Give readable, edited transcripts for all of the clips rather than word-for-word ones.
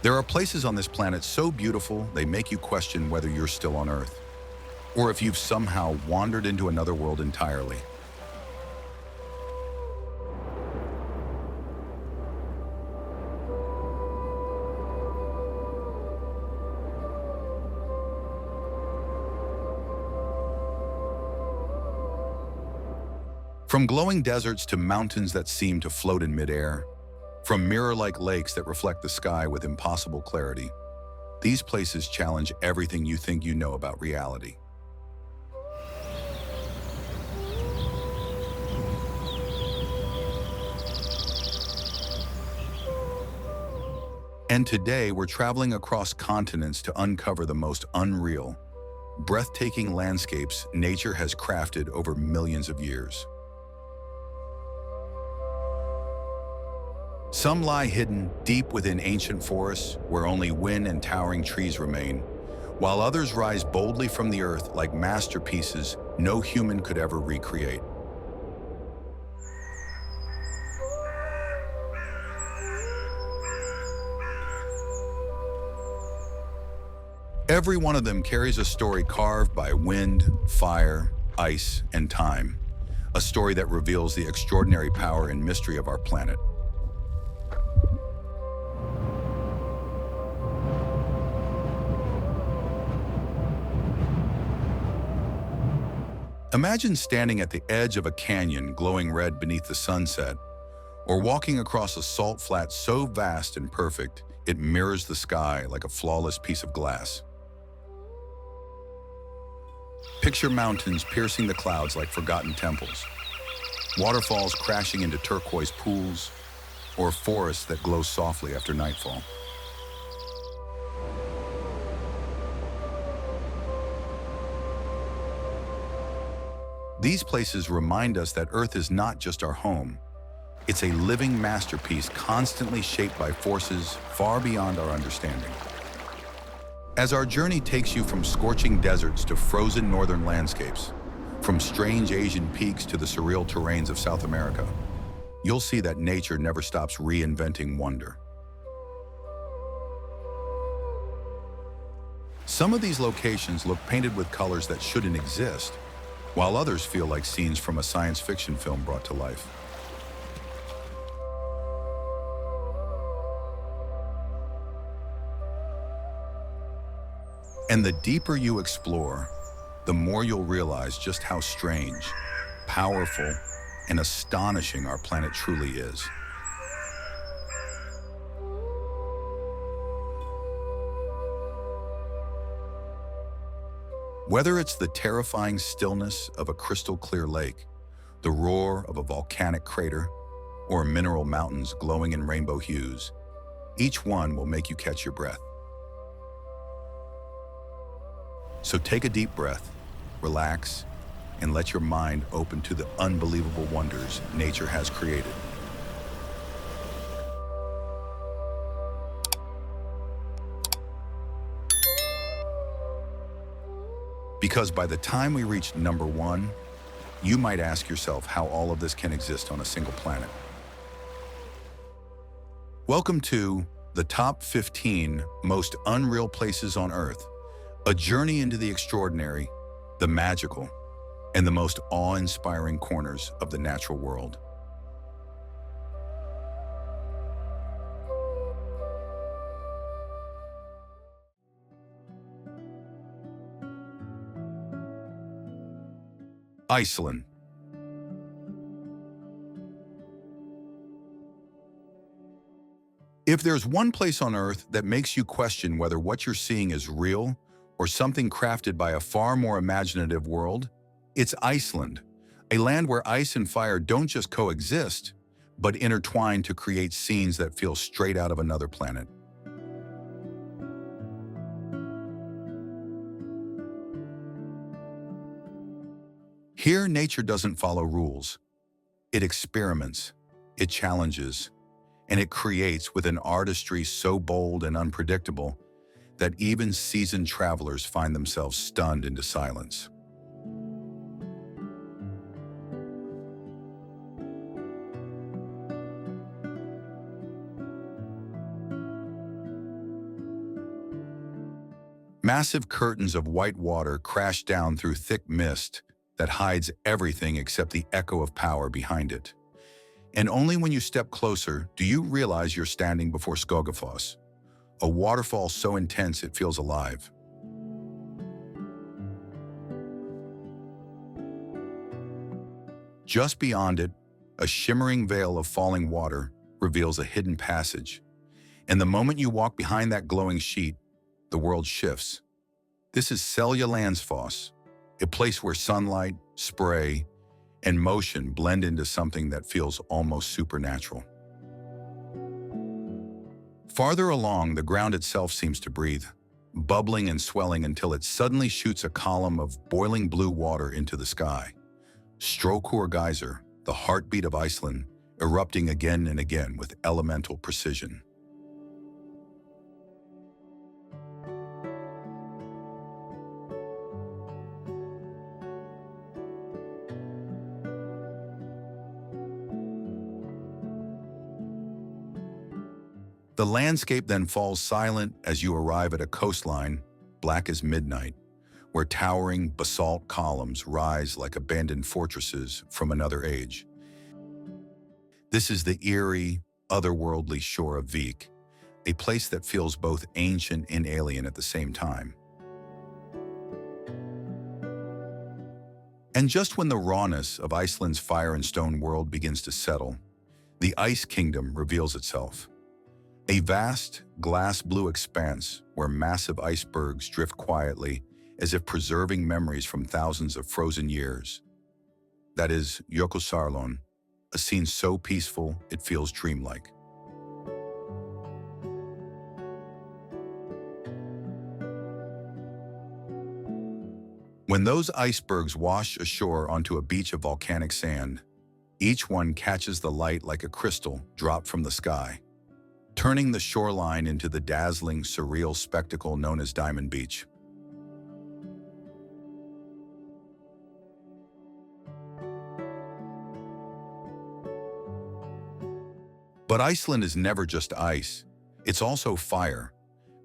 There are places on this planet so beautiful they make you question whether you're still on Earth, or if you've somehow wandered into another world entirely. From glowing deserts to mountains that seem to float in midair, from mirror-like lakes that reflect the sky with impossible clarity, these places challenge everything you think you know about reality. And today, we're traveling across continents to uncover the most unreal, breathtaking landscapes nature has crafted over millions of years. Some lie hidden deep within ancient forests where only wind and towering trees remain, while others rise boldly from the earth like masterpieces no human could ever recreate. Every one of them carries a story carved by wind, fire, ice, and time, a story that reveals the extraordinary power and mystery of our planet. Imagine standing at the edge of a canyon glowing red beneath the sunset, or walking across a salt flat so vast and perfect it mirrors the sky like a flawless piece of glass. Picture mountains piercing the clouds like forgotten temples, waterfalls crashing into turquoise pools, or forests that glow softly after nightfall. These places remind us that Earth is not just our home. It's a living masterpiece constantly shaped by forces far beyond our understanding. As our journey takes you from scorching deserts to frozen northern landscapes, from strange Asian peaks to the surreal terrains of South America, you'll see that nature never stops reinventing wonder. Some of these locations look painted with colors that shouldn't exist, while others feel like scenes from a science fiction film brought to life. And the deeper you explore, the more you'll realize just how strange, powerful, and astonishing our planet truly is. Whether it's the terrifying stillness of a crystal-clear lake, the roar of a volcanic crater, or mineral mountains glowing in rainbow hues, each one will make you catch your breath. So take a deep breath, relax, and let your mind open to the unbelievable wonders nature has created. Because by the time we reach number one, you might ask yourself how all of this can exist on a single planet. Welcome to the top 15 most unreal places on Earth, a journey into the extraordinary, the magical, and the most awe-inspiring corners of the natural world. Iceland. If there's one place on Earth that makes you question whether what you're seeing is real or something crafted by a far more imaginative world, it's Iceland, a land where ice and fire don't just coexist, but intertwine to create scenes that feel straight out of another planet. Here, nature doesn't follow rules. It experiments, it challenges, and it creates with an artistry so bold and unpredictable that even seasoned travelers find themselves stunned into silence. Massive curtains of white water crash down through thick mist that hides everything except the echo of power behind it. And only when you step closer do you realize you're standing before Skogafoss, a waterfall so intense it feels alive. Just beyond it, a shimmering veil of falling water reveals a hidden passage. And the moment you walk behind that glowing sheet, the world shifts. This is Selja, a place where sunlight, spray, and motion blend into something that feels almost supernatural. Farther along, the ground itself seems to breathe, bubbling and swelling until it suddenly shoots a column of boiling blue water into the sky. Strokur Geyser, the heartbeat of Iceland, erupting again and again with elemental precision. The landscape then falls silent as you arrive at a coastline, black as midnight, where towering basalt columns rise like abandoned fortresses from another age. This is the eerie, otherworldly shore of Vik, a place that feels both ancient and alien at the same time. And just when the rawness of Iceland's fire and stone world begins to settle, the Ice Kingdom reveals itself. A vast, glass-blue expanse where massive icebergs drift quietly as if preserving memories from thousands of frozen years. That is Jökulsárlón, a scene so peaceful it feels dreamlike. When those icebergs wash ashore onto a beach of volcanic sand, each one catches the light like a crystal dropped from the sky, turning the shoreline into the dazzling, surreal spectacle known as Diamond Beach. But Iceland is never just ice. It's also fire.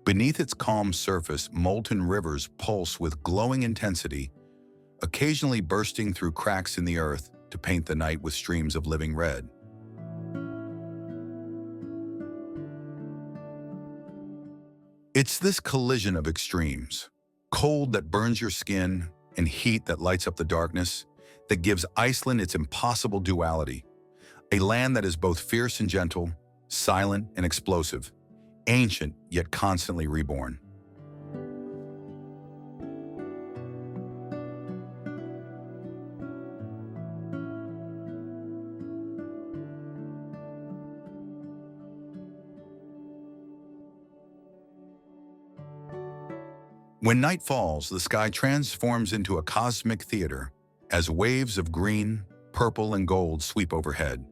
Beneath its calm surface, molten rivers pulse with glowing intensity, occasionally bursting through cracks in the earth to paint the night with streams of living red. It's this collision of extremes, cold that burns your skin and heat that lights up the darkness, that gives Iceland its impossible duality, a land that is both fierce and gentle, silent and explosive, ancient yet constantly reborn. When night falls, the sky transforms into a cosmic theater as waves of green, purple, and gold sweep overhead.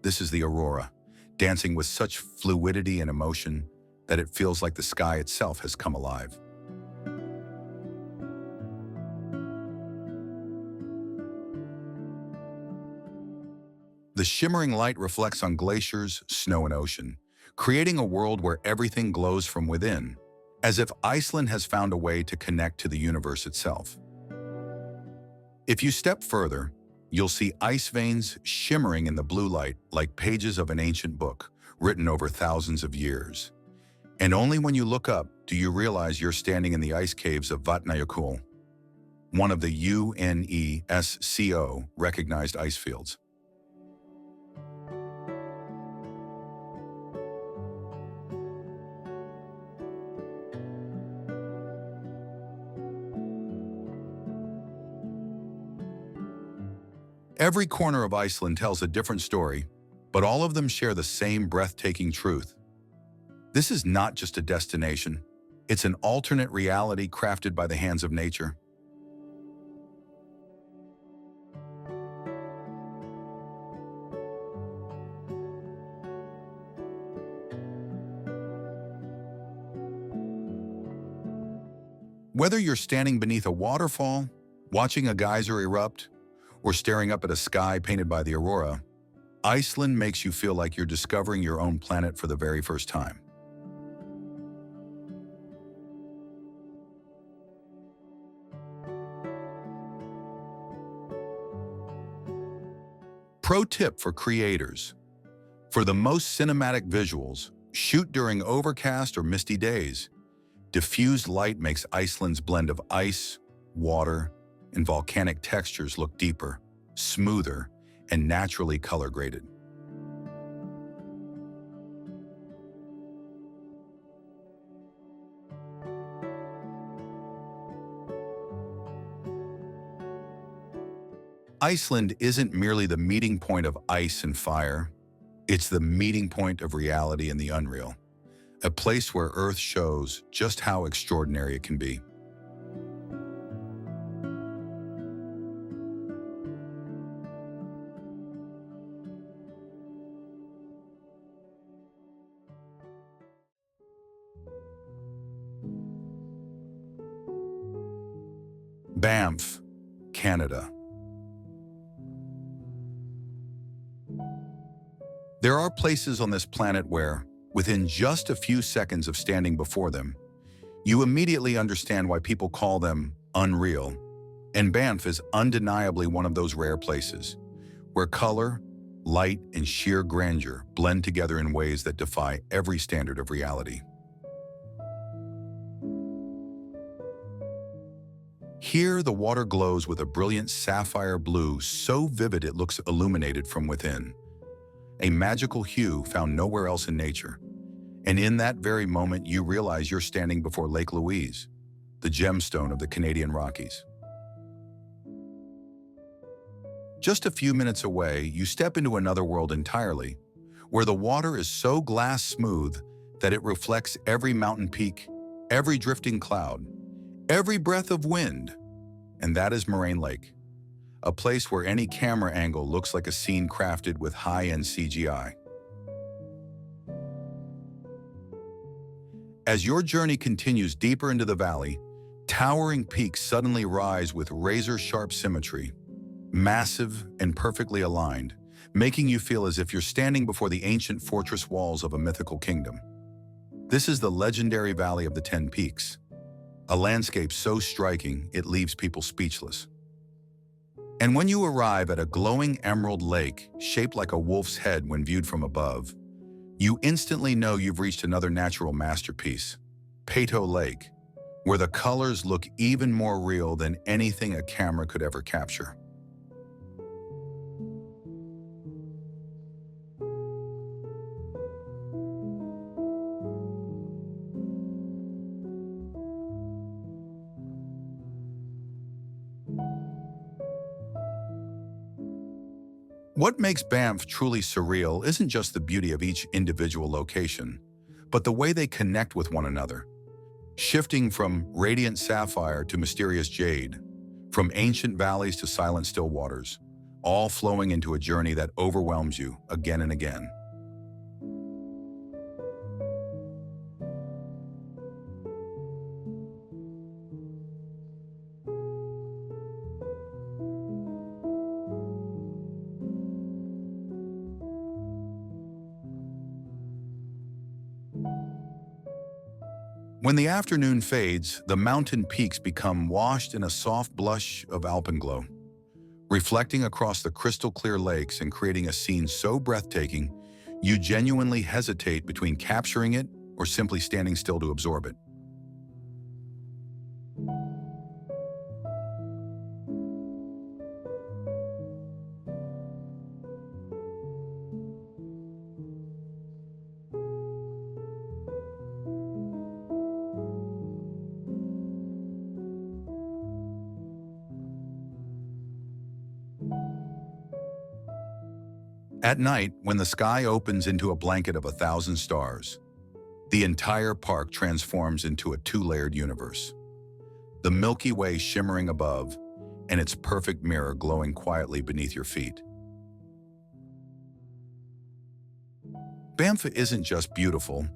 This is the aurora, dancing with such fluidity and emotion that it feels like the sky itself has come alive. The shimmering light reflects on glaciers, snow, and ocean, creating a world where everything glows from within, as if Iceland has found a way to connect to the universe itself. If you step further, you'll see ice veins shimmering in the blue light like pages of an ancient book written over thousands of years. And only when you look up do you realize you're standing in the ice caves of Vatnajökull, one of the UNESCO recognized ice fields. Every corner of Iceland tells a different story, but all of them share the same breathtaking truth. This is not just a destination, it's an alternate reality crafted by the hands of nature. Whether you're standing beneath a waterfall, watching a geyser erupt, or staring up at a sky painted by the aurora, Iceland makes you feel like you're discovering your own planet for the very first time. Pro tip for creators. For the most cinematic visuals, shoot during overcast or misty days. Diffused light makes Iceland's blend of ice, water, and volcanic textures look deeper, smoother, and naturally color graded. Iceland isn't merely the meeting point of ice and fire, it's the meeting point of reality and the unreal, a place where Earth shows just how extraordinary it can be. Banff, Canada. There are places on this planet where, within just a few seconds of standing before them, you immediately understand why people call them unreal. And Banff is undeniably one of those rare places, where color, light, and sheer grandeur blend together in ways that defy every standard of reality. Here, the water glows with a brilliant sapphire blue so vivid it looks illuminated from within, a magical hue found nowhere else in nature. And in that very moment, you realize you're standing before Lake Louise, the gemstone of the Canadian Rockies. Just a few minutes away, you step into another world entirely, where the water is so glass smooth that it reflects every mountain peak, every drifting cloud, every breath of wind. And that is Moraine Lake, a place where any camera angle looks like a scene crafted with high-end CGI. As your journey continues deeper into the valley, towering peaks suddenly rise with razor-sharp symmetry, massive and perfectly aligned, making you feel as if you're standing before the ancient fortress walls of a mythical kingdom. This is the legendary Valley of the Ten Peaks, a landscape so striking it leaves people speechless. And when you arrive at a glowing emerald lake shaped like a wolf's head when viewed from above, you instantly know you've reached another natural masterpiece, Peyto Lake, where the colors look even more real than anything a camera could ever capture. What makes Banff truly surreal isn't just the beauty of each individual location, but the way they connect with one another, shifting from radiant sapphire to mysterious jade, from ancient valleys to silent still waters, all flowing into a journey that overwhelms you again and again. When the afternoon fades, the mountain peaks become washed in a soft blush of alpenglow, reflecting across the crystal-clear lakes and creating a scene so breathtaking, you genuinely hesitate between capturing it or simply standing still to absorb it. At night, when the sky opens into a blanket of 1,000 stars, the entire park transforms into a two-layered universe. The Milky Way shimmering above, and its perfect mirror glowing quietly beneath your feet. Banff isn't just beautiful,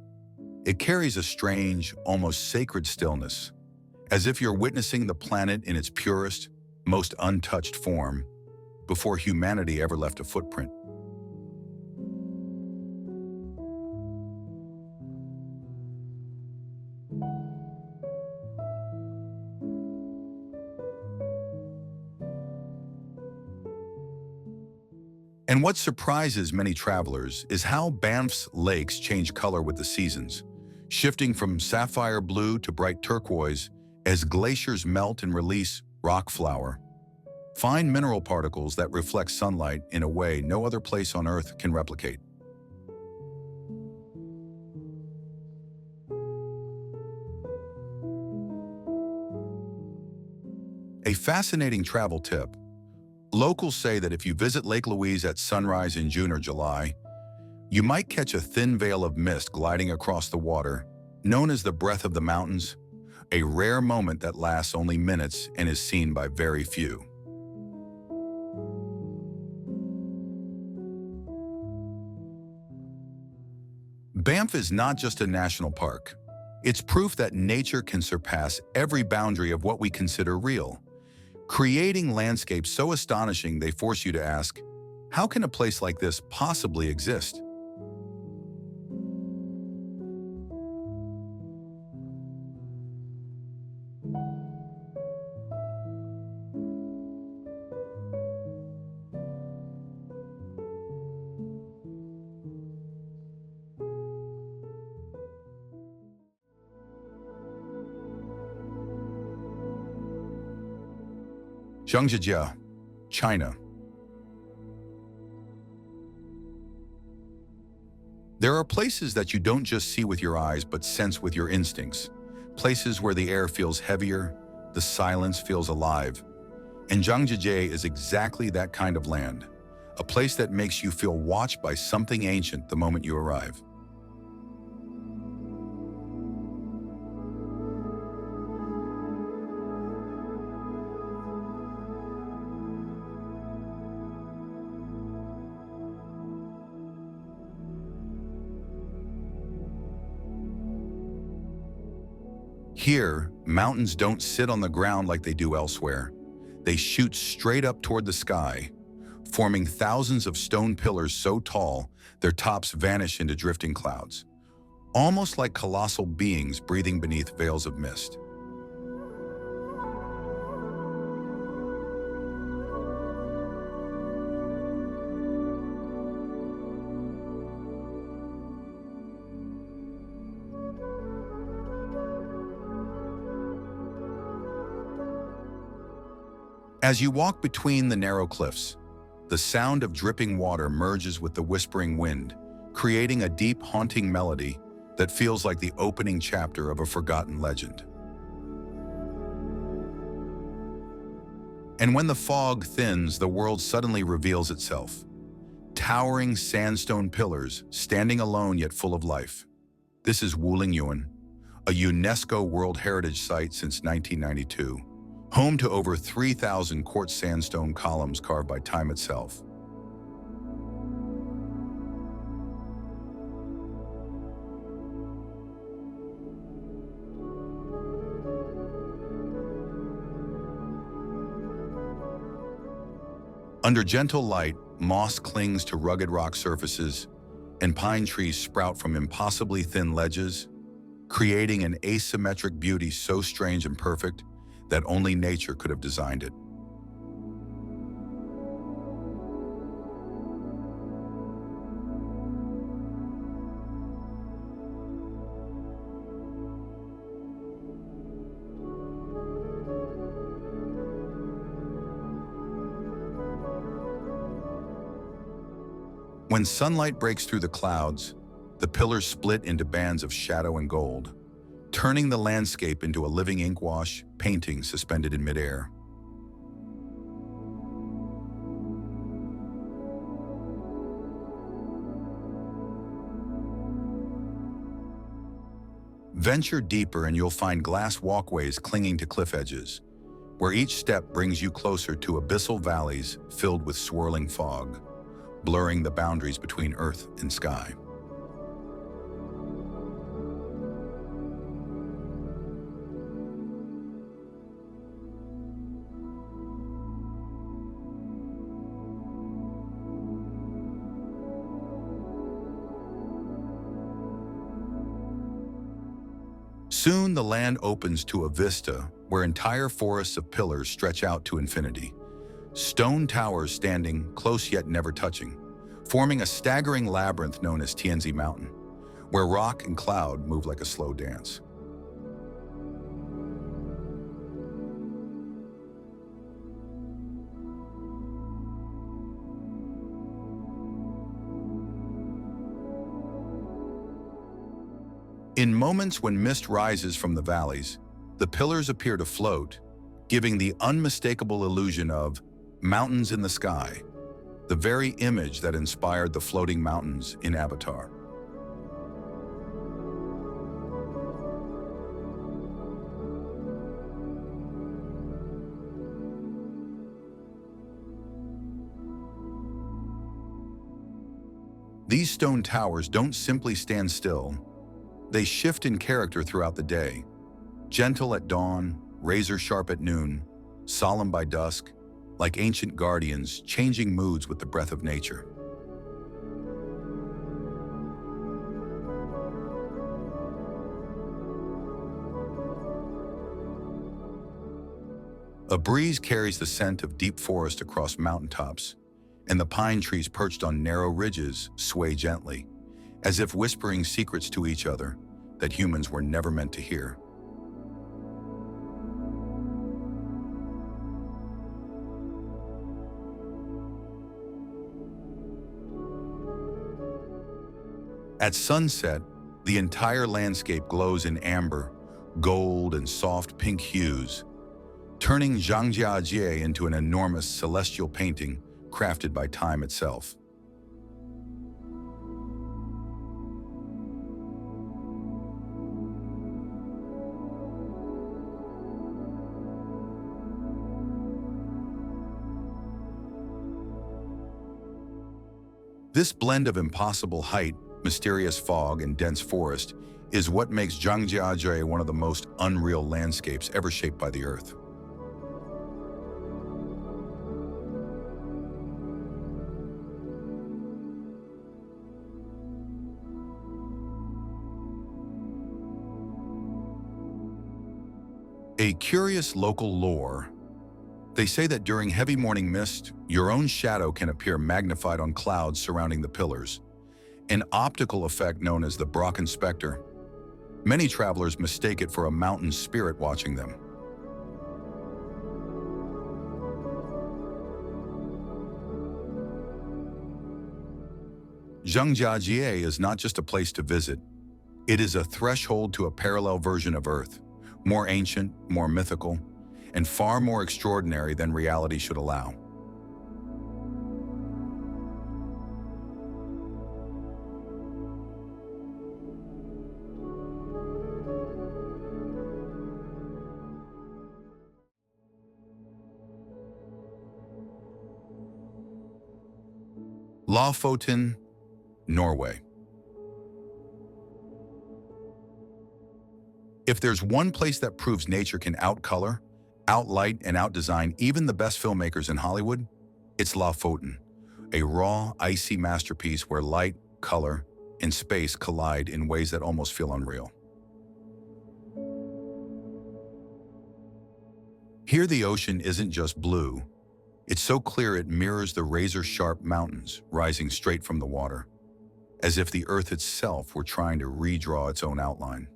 it carries a strange, almost sacred stillness, as if you're witnessing the planet in its purest, most untouched form, before humanity ever left a footprint. And what surprises many travelers is how Banff's lakes change color with the seasons, shifting from sapphire blue to bright turquoise as glaciers melt and release rock flour, fine mineral particles that reflect sunlight in a way no other place on Earth can replicate. A fascinating travel tip. Locals say that if you visit Lake Louise at sunrise in June or July, you might catch a thin veil of mist gliding across the water, known as the breath of the mountains, a rare moment that lasts only minutes and is seen by very few. Banff is not just a national park. It's proof that nature can surpass every boundary of what we consider real, creating landscapes so astonishing they force you to ask, how can a place like this possibly exist? Zhangjiajie, China. There are places that you don't just see with your eyes but sense with your instincts. Places where the air feels heavier, the silence feels alive. And Zhangjiajie is exactly that kind of land, a place that makes you feel watched by something ancient the moment you arrive. Here, mountains don't sit on the ground like they do elsewhere. They shoot straight up toward the sky, forming thousands of stone pillars so tall their tops vanish into drifting clouds, almost like colossal beings breathing beneath veils of mist. As you walk between the narrow cliffs, the sound of dripping water merges with the whispering wind, creating a deep, haunting melody that feels like the opening chapter of a forgotten legend. And when the fog thins, the world suddenly reveals itself. Towering sandstone pillars, standing alone yet full of life. This is Wulingyuan, a UNESCO World Heritage Site since 1992. Home to over 3,000 quartz sandstone columns carved by time itself. Under gentle light, moss clings to rugged rock surfaces, and pine trees sprout from impossibly thin ledges, creating an asymmetric beauty so strange and perfect that only nature could have designed it. When sunlight breaks through the clouds, the pillars split into bands of shadow and gold, turning the landscape into a living ink wash painting suspended in midair. Venture deeper and you'll find glass walkways clinging to cliff edges, where each step brings you closer to abyssal valleys filled with swirling fog, blurring the boundaries between earth and sky. Soon the land opens to a vista where entire forests of pillars stretch out to infinity, stone towers standing close yet never touching, forming a staggering labyrinth known as Tianzi Mountain, where rock and cloud move like a slow dance. In moments when mist rises from the valleys, the pillars appear to float, giving the unmistakable illusion of mountains in the sky, the very image that inspired the floating mountains in Avatar. These stone towers don't simply stand still. They shift in character throughout the day, gentle at dawn, razor-sharp at noon, solemn by dusk, like ancient guardians changing moods with the breath of nature. A breeze carries the scent of deep forest across mountaintops, and the pine trees perched on narrow ridges sway gently, as if whispering secrets to each other that humans were never meant to hear. At sunset, the entire landscape glows in amber, gold, and soft pink hues, turning Zhangjiajie into an enormous celestial painting crafted by time itself. This blend of impossible height, mysterious fog, and dense forest is what makes Zhangjiajie one of the most unreal landscapes ever shaped by the Earth. A curious local lore. They say that during heavy morning mist, your own shadow can appear magnified on clouds surrounding the pillars, an optical effect known as the Brocken Spectre. Many travelers mistake it for a mountain spirit watching them. Zhangjiajie is not just a place to visit. It is a threshold to a parallel version of Earth, more ancient, more mythical, and far more extraordinary than reality should allow. Lofoten, Norway. If there's one place that proves nature can outcolor, outlight, and outdesign even the best filmmakers in Hollywood, it's Lofoten, a raw, icy masterpiece where light, color, and space collide in ways that almost feel unreal. Here the ocean isn't just blue. It's so clear it mirrors the razor-sharp mountains rising straight from the water, as if the Earth itself were trying to redraw its own outline.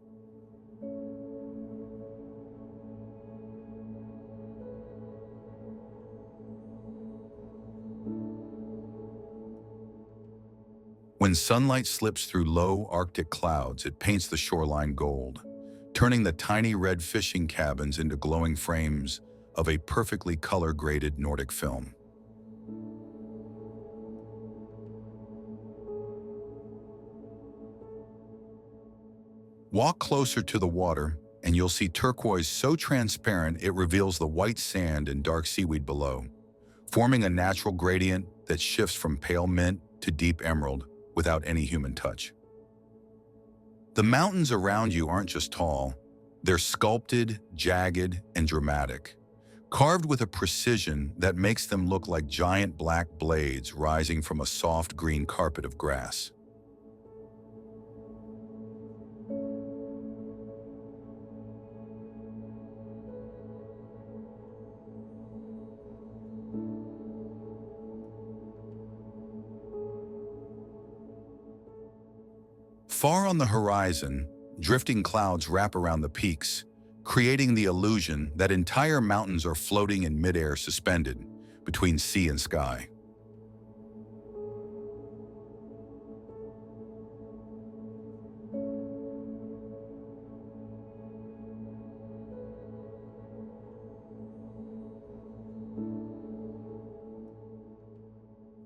When sunlight slips through low Arctic clouds, it paints the shoreline gold, turning the tiny red fishing cabins into glowing frames of a perfectly color-graded Nordic film. Walk closer to the water, and you'll see turquoise so transparent it reveals the white sand and dark seaweed below, forming a natural gradient that shifts from pale mint to deep emerald without any human touch. The mountains around you aren't just tall, they're sculpted, jagged, and dramatic, carved with a precision that makes them look like giant black blades rising from a soft green carpet of grass. Far on the horizon, drifting clouds wrap around the peaks, creating the illusion that entire mountains are floating in midair, suspended between sea and sky.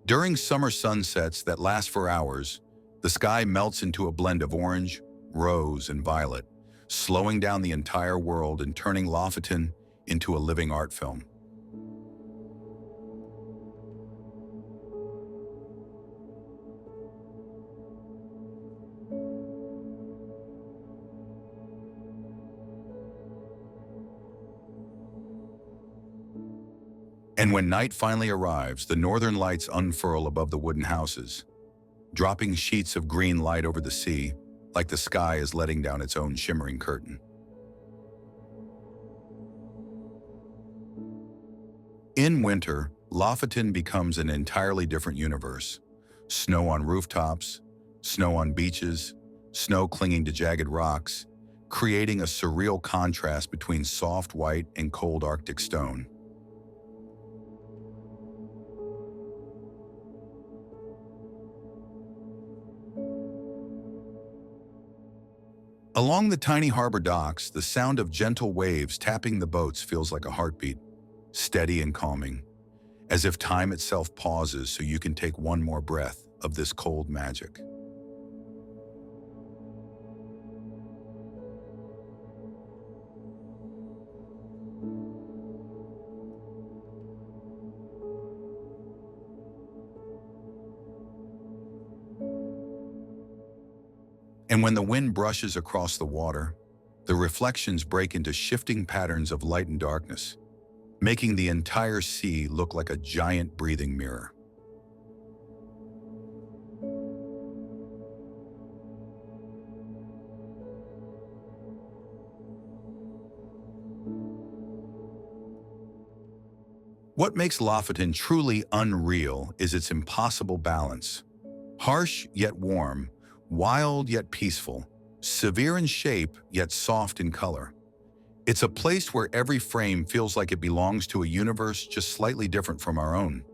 During summer sunsets that last for hours, the sky melts into a blend of orange, rose, and violet, slowing down the entire world and turning Lofoten into a living art film. And when night finally arrives, the northern lights unfurl above the wooden houses, dropping sheets of green light over the sea, like the sky is letting down its own shimmering curtain. In winter, Lofoten becomes an entirely different universe. Snow on rooftops, snow on beaches, snow clinging to jagged rocks, creating a surreal contrast between soft white and cold Arctic stone. Along the tiny harbor docks, the sound of gentle waves tapping the boats feels like a heartbeat, steady and calming, as if time itself pauses so you can take one more breath of this cold magic. And when the wind brushes across the water, the reflections break into shifting patterns of light and darkness, making the entire sea look like a giant breathing mirror. What makes Lofoten truly unreal is its impossible balance. Harsh yet warm, wild yet peaceful, severe in shape yet soft in color. It's a place where every frame feels like it belongs to a universe just slightly different from our own.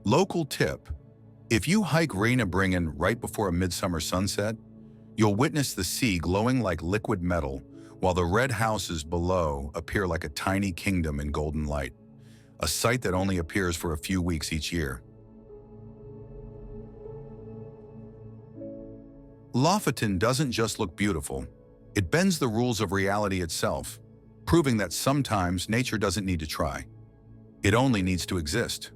Local tip: if you hike Reinabringen right before a midsummer sunset, you'll witness the sea glowing like liquid metal, while the red houses below appear like a tiny kingdom in golden light, a sight that only appears for a few weeks each year. Lofoten doesn't just look beautiful, it bends the rules of reality itself, proving that sometimes nature doesn't need to try. It only needs to exist.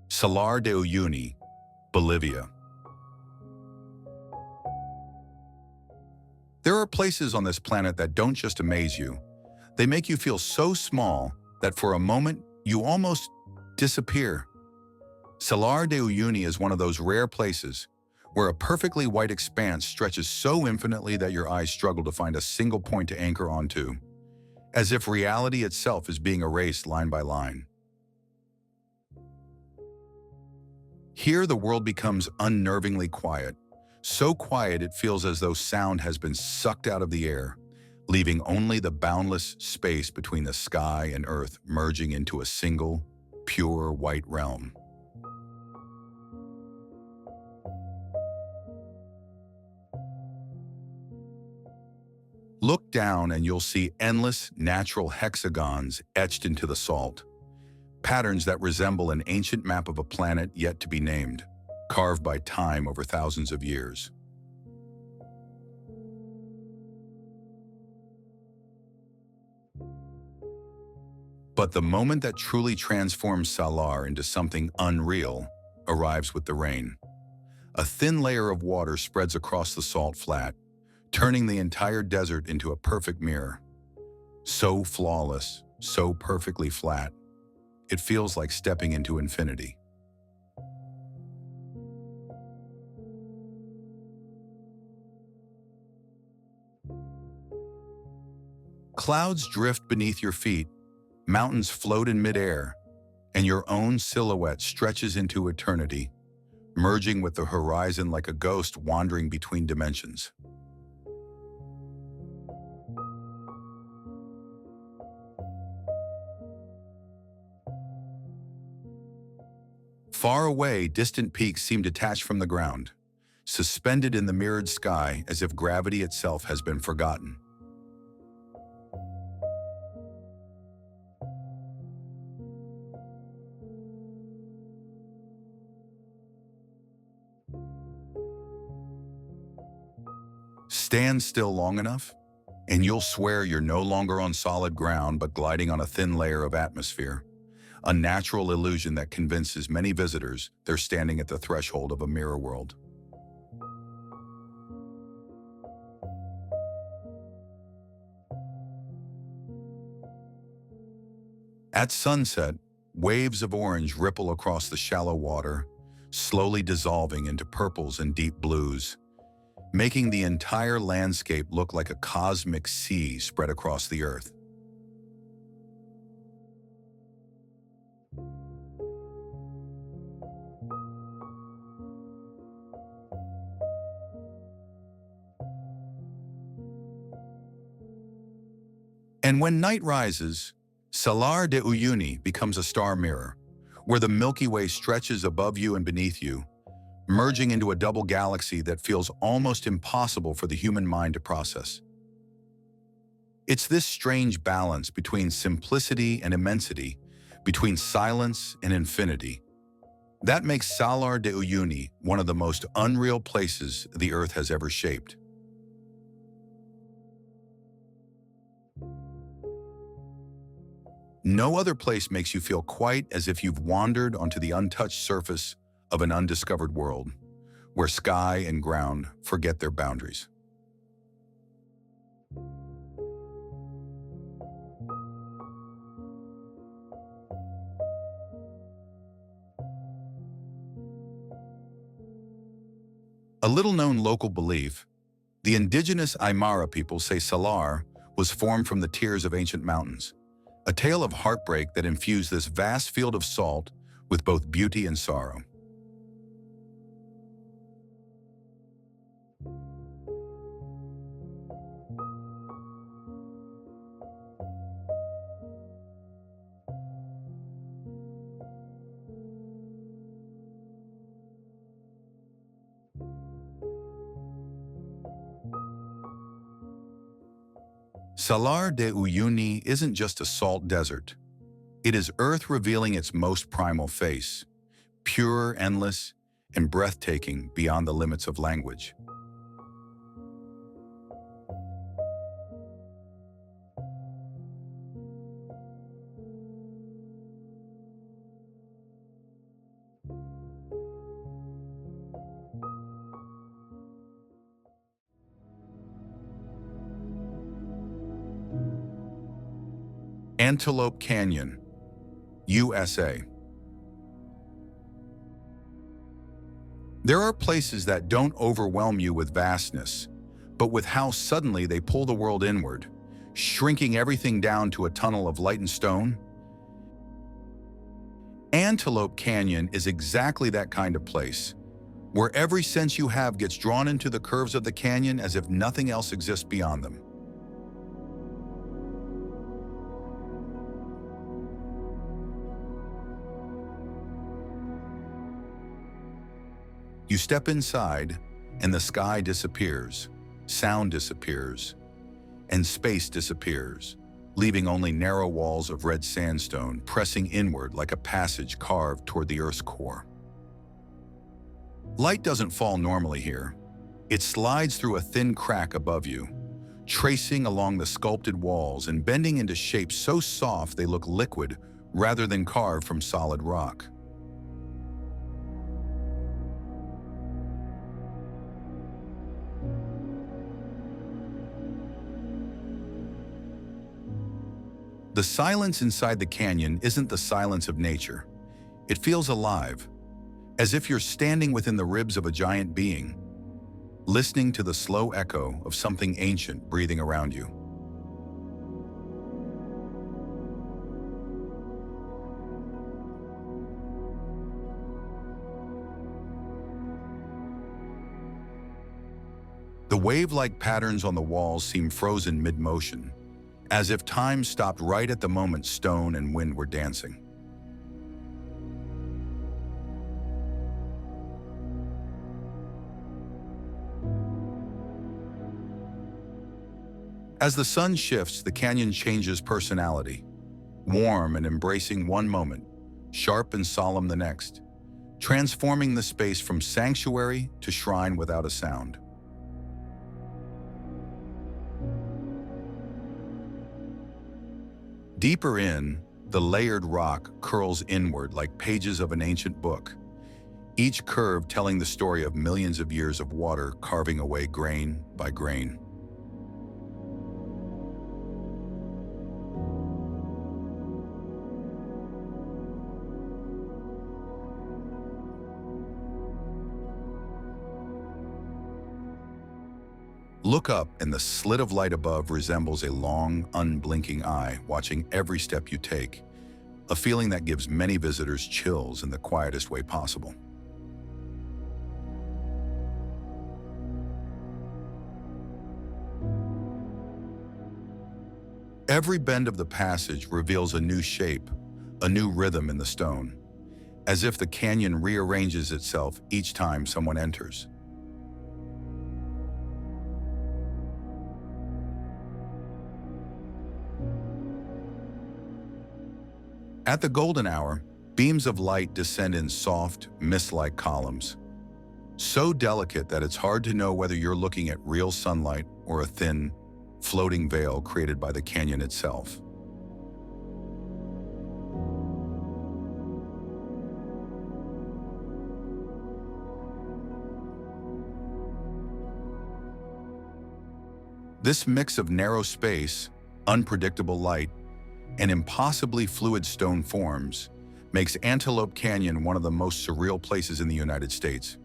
Salar de Uyuni, Bolivia. There are places on this planet that don't just amaze you. They make you feel so small that for a moment you almost disappear. Salar de Uyuni is one of those rare places where a perfectly white expanse stretches so infinitely that your eyes struggle to find a single point to anchor onto, as if reality itself is being erased line by line. Here, the world becomes unnervingly quiet, so quiet it feels as though sound has been sucked out of the air, leaving only the boundless space between the sky and earth merging into a single, pure white realm. Look down and you'll see endless natural hexagons etched into the salt, patterns that resemble an ancient map of a planet yet to be named, carved by time over thousands of years. But the moment that truly transforms Salar into something unreal arrives with the rain. A thin layer of water spreads across the salt flat, turning the entire desert into a perfect mirror. So flawless, so perfectly flat, it feels like stepping into infinity. Clouds drift beneath your feet, mountains float in midair, and your own silhouette stretches into eternity, merging with the horizon like a ghost wandering between dimensions. Far away, distant peaks seem detached from the ground, suspended in the mirrored sky as if gravity itself has been forgotten. Stand still long enough, and you'll swear you're no longer on solid ground but gliding on a thin layer of atmosphere, a natural illusion that convinces many visitors they're standing at the threshold of a mirror world. At sunset, waves of orange ripple across the shallow water, slowly dissolving into purples and deep blues, making the entire landscape look like a cosmic sea spread across the earth. And when night rises, Salar de Uyuni becomes a star mirror, where the Milky Way stretches above you and beneath you, merging into a double galaxy that feels almost impossible for the human mind to process. It's this strange balance between simplicity and immensity, between silence and infinity, that makes Salar de Uyuni one of the most unreal places the Earth has ever shaped. No other place makes you feel quite as if you've wandered onto the untouched surface of an undiscovered world, where sky and ground forget their boundaries. A little-known local belief, the indigenous Aymara people say Salar was formed from the tears of ancient mountains, a tale of heartbreak that infused this vast field of salt with both beauty and sorrow. Salar de Uyuni isn't just a salt desert. It is Earth revealing its most primal face, pure, endless, and breathtaking beyond the limits of language. Antelope Canyon, USA. There are places that don't overwhelm you with vastness, but with how suddenly they pull the world inward, shrinking everything down to a tunnel of light and stone. Antelope Canyon is exactly that kind of place, where every sense you have gets drawn into the curves of the canyon as if nothing else exists beyond them. You step inside, and the sky disappears, sound disappears, and space disappears, leaving only narrow walls of red sandstone pressing inward like a passage carved toward the Earth's core. Light doesn't fall normally here. It slides through a thin crack above you, tracing along the sculpted walls and bending into shapes so soft they look liquid rather than carved from solid rock. The silence inside the canyon isn't the silence of nature. It feels alive, as if you're standing within the ribs of a giant being, listening to the slow echo of something ancient breathing around you. The wave-like patterns on the walls seem frozen mid-motion, as if time stopped right at the moment stone and wind were dancing. As the sun shifts, the canyon changes personality, warm and embracing one moment, sharp and solemn the next, transforming the space from sanctuary to shrine without a sound. Deeper in, the layered rock curls inward like pages of an ancient book, each curve telling the story of millions of years of water carving away grain by grain. Look up, and the slit of light above resembles a long, unblinking eye watching every step you take, a feeling that gives many visitors chills in the quietest way possible. Every bend of the passage reveals a new shape, a new rhythm in the stone, as if the canyon rearranges itself each time someone enters. At the golden hour, beams of light descend in soft, mist-like columns, so delicate that it's hard to know whether you're looking at real sunlight or a thin, floating veil created by the canyon itself. This mix of narrow space, unpredictable light, and impossibly fluid stone forms makes Antelope Canyon one of the most surreal places in the United States.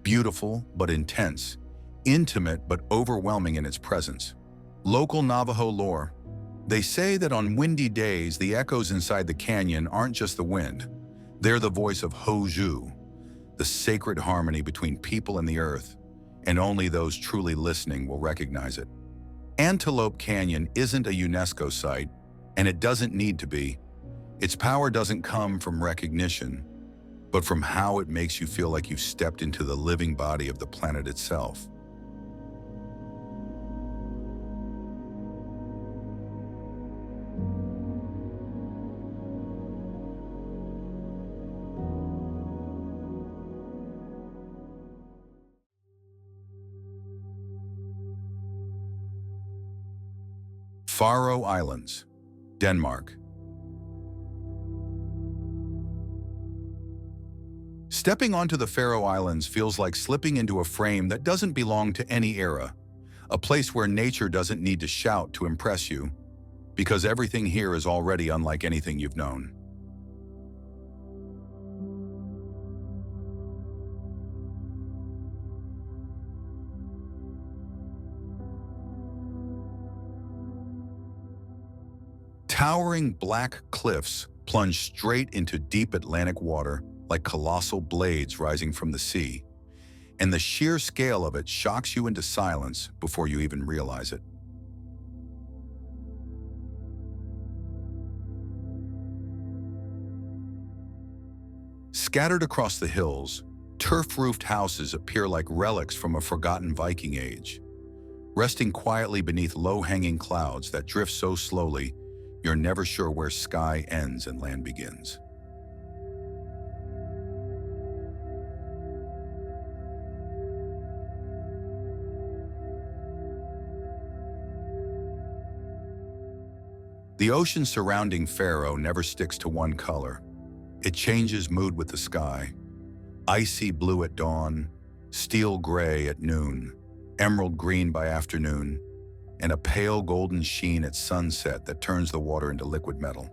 Beautiful but intense, intimate but overwhelming in its presence. Local Navajo lore. They say that on windy days, the echoes inside the canyon aren't just the wind. They're the voice of Hoju, the sacred harmony between people and the earth, and only those truly listening will recognize it. Antelope Canyon isn't a UNESCO site, and it doesn't need to be. Its power doesn't come from recognition, but from how it makes you feel like you've stepped into the living body of the planet itself. Faroe Islands, Denmark. Stepping onto the Faroe Islands feels like slipping into a frame that doesn't belong to any era, a place where nature doesn't need to shout to impress you, because everything here is already unlike anything you've known. Towering black cliffs plunge straight into deep Atlantic water like colossal blades rising from the sea, and the sheer scale of it shocks you into silence before you even realize it. Scattered across the hills, turf-roofed houses appear like relics from a forgotten Viking age, resting quietly beneath low-hanging clouds that drift so slowly you're never sure where sky ends and land begins. The ocean surrounding Faro never sticks to one color. It changes mood with the sky. Icy blue at dawn, steel gray at noon, emerald green by afternoon, and a pale golden sheen at sunset that turns the water into liquid metal.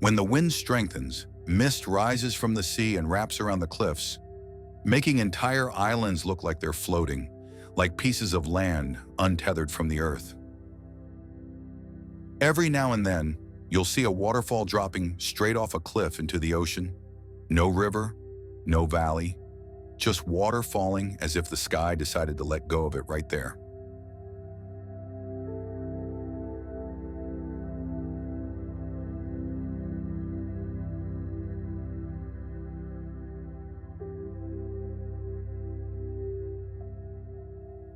When the wind strengthens, mist rises from the sea and wraps around the cliffs, making entire islands look like they're floating, like pieces of land untethered from the earth. Every now and then, you'll see a waterfall dropping straight off a cliff into the ocean. No river, no valley, just water falling as if the sky decided to let go of it right there.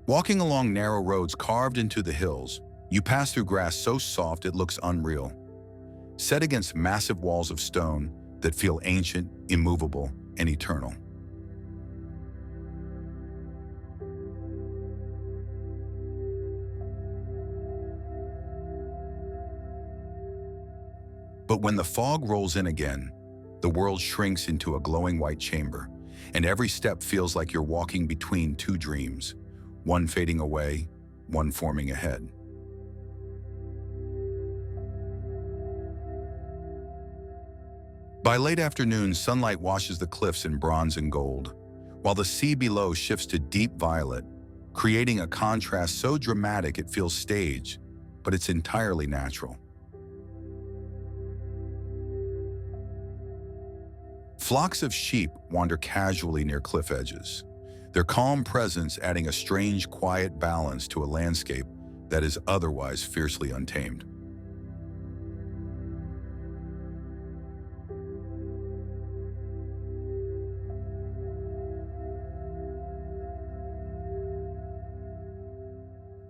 Walking along narrow roads carved into the hills, you pass through grass so soft it looks unreal, set against massive walls of stone that feel ancient, immovable, and eternal. But when the fog rolls in again, the world shrinks into a glowing white chamber, and every step feels like you're walking between two dreams, one fading away, one forming ahead. By late afternoon, sunlight washes the cliffs in bronze and gold, while the sea below shifts to deep violet, creating a contrast so dramatic it feels staged, but it's entirely natural. Flocks of sheep wander casually near cliff edges, their calm presence adding a strange, quiet balance to a landscape that is otherwise fiercely untamed.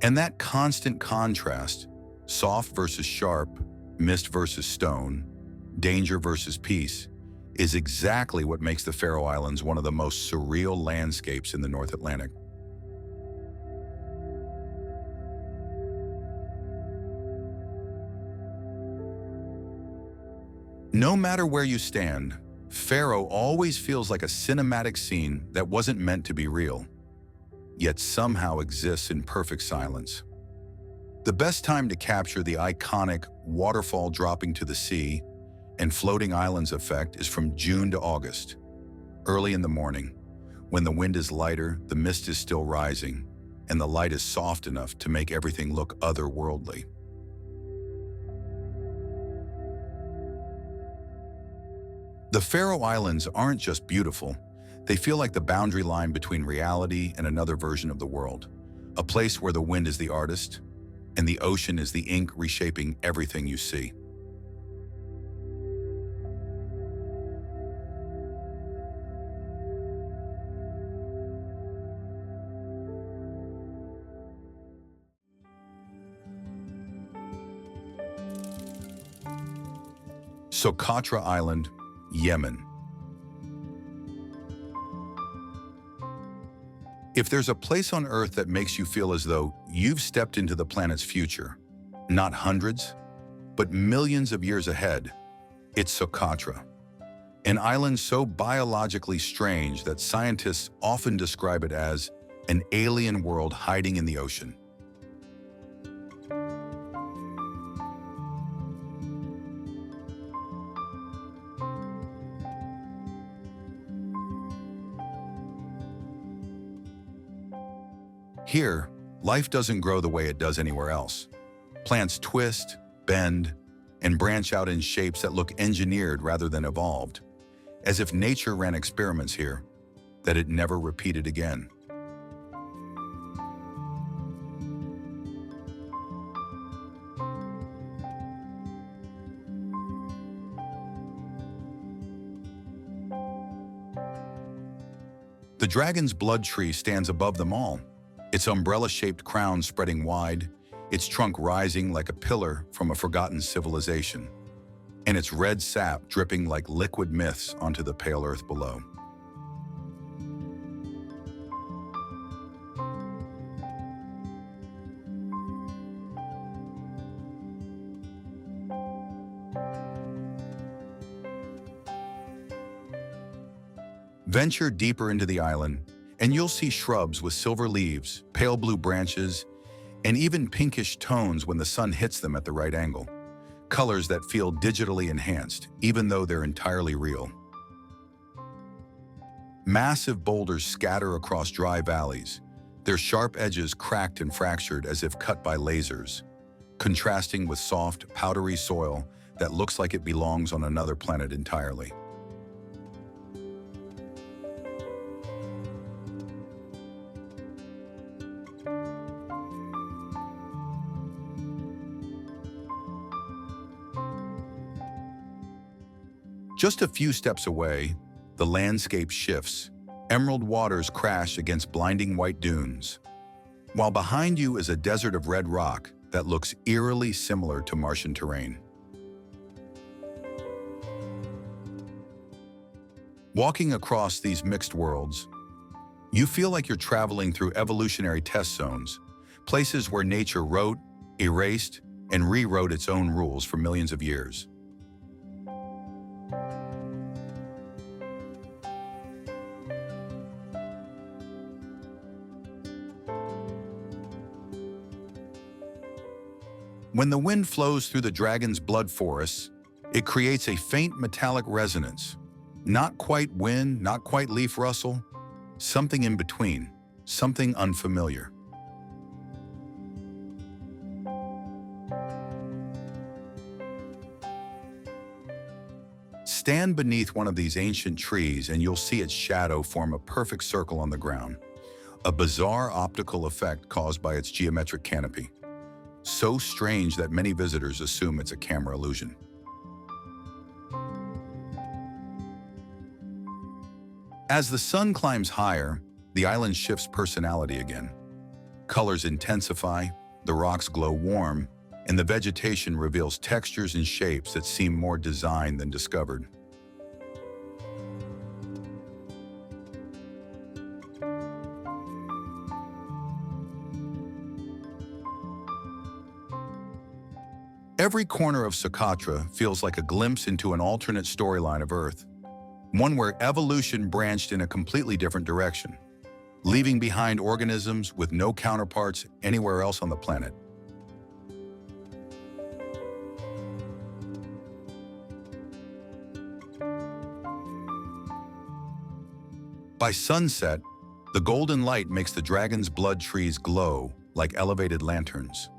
And that constant contrast, soft versus sharp, mist versus stone, danger versus peace, is exactly what makes the Faroe Islands one of the most surreal landscapes in the North Atlantic. No matter where you stand, Faroe always feels like a cinematic scene that wasn't meant to be real, yet somehow exists in perfect silence. The best time to capture the iconic waterfall dropping to the sea and floating islands effect is from June to August, early in the morning, when the wind is lighter, the mist is still rising, and the light is soft enough to make everything look otherworldly. The Faroe Islands aren't just beautiful, they feel like the boundary line between reality and another version of the world, a place where the wind is the artist, and the ocean is the ink reshaping everything you see. Socotra Island, Yemen. If there's a place on Earth that makes you feel as though you've stepped into the planet's future, not hundreds, but millions of years ahead, it's Socotra, an island so biologically strange that scientists often describe it as an alien world hiding in the ocean. Here, life doesn't grow the way it does anywhere else. Plants twist, bend, and branch out in shapes that look engineered rather than evolved, as if nature ran experiments here that it never repeated again. The dragon's blood tree stands above them all, its umbrella-shaped crown spreading wide, its trunk rising like a pillar from a forgotten civilization. and its red sap dripping like liquid myths onto the pale earth below. Venture deeper into the island, and you'll see shrubs with silver leaves, pale blue branches, and even pinkish tones when the sun hits them at the right angle. Colors that feel digitally enhanced, even though they're entirely real. Massive boulders scatter across dry valleys, their sharp edges cracked and fractured as if cut by lasers, contrasting with soft, powdery soil that looks like it belongs on another planet entirely. Just a few steps away, the landscape shifts. Emerald waters crash against blinding white dunes, while behind you is a desert of red rock that looks eerily similar to Martian terrain. Walking across these mixed worlds, you feel like you're traveling through evolutionary test zones, places where nature wrote, erased, and rewrote its own rules for millions of years. When the wind flows through the dragon's blood forests, it creates a faint metallic resonance. Not quite wind, not quite leaf rustle, something in between, something unfamiliar. Stand beneath one of these ancient trees and you'll see its shadow form a perfect circle on the ground, a bizarre optical effect caused by its geometric canopy. So strange that many visitors assume it's a camera illusion. As the sun climbs higher, the island shifts personality again. Colors intensify, the rocks glow warm, and the vegetation reveals textures and shapes that seem more designed than discovered. Every corner of Socotra feels like a glimpse into an alternate storyline of Earth, one where evolution branched in a completely different direction, leaving behind organisms with no counterparts anywhere else on the planet. By sunset, the golden light makes the dragon's blood trees glow like elevated lanterns,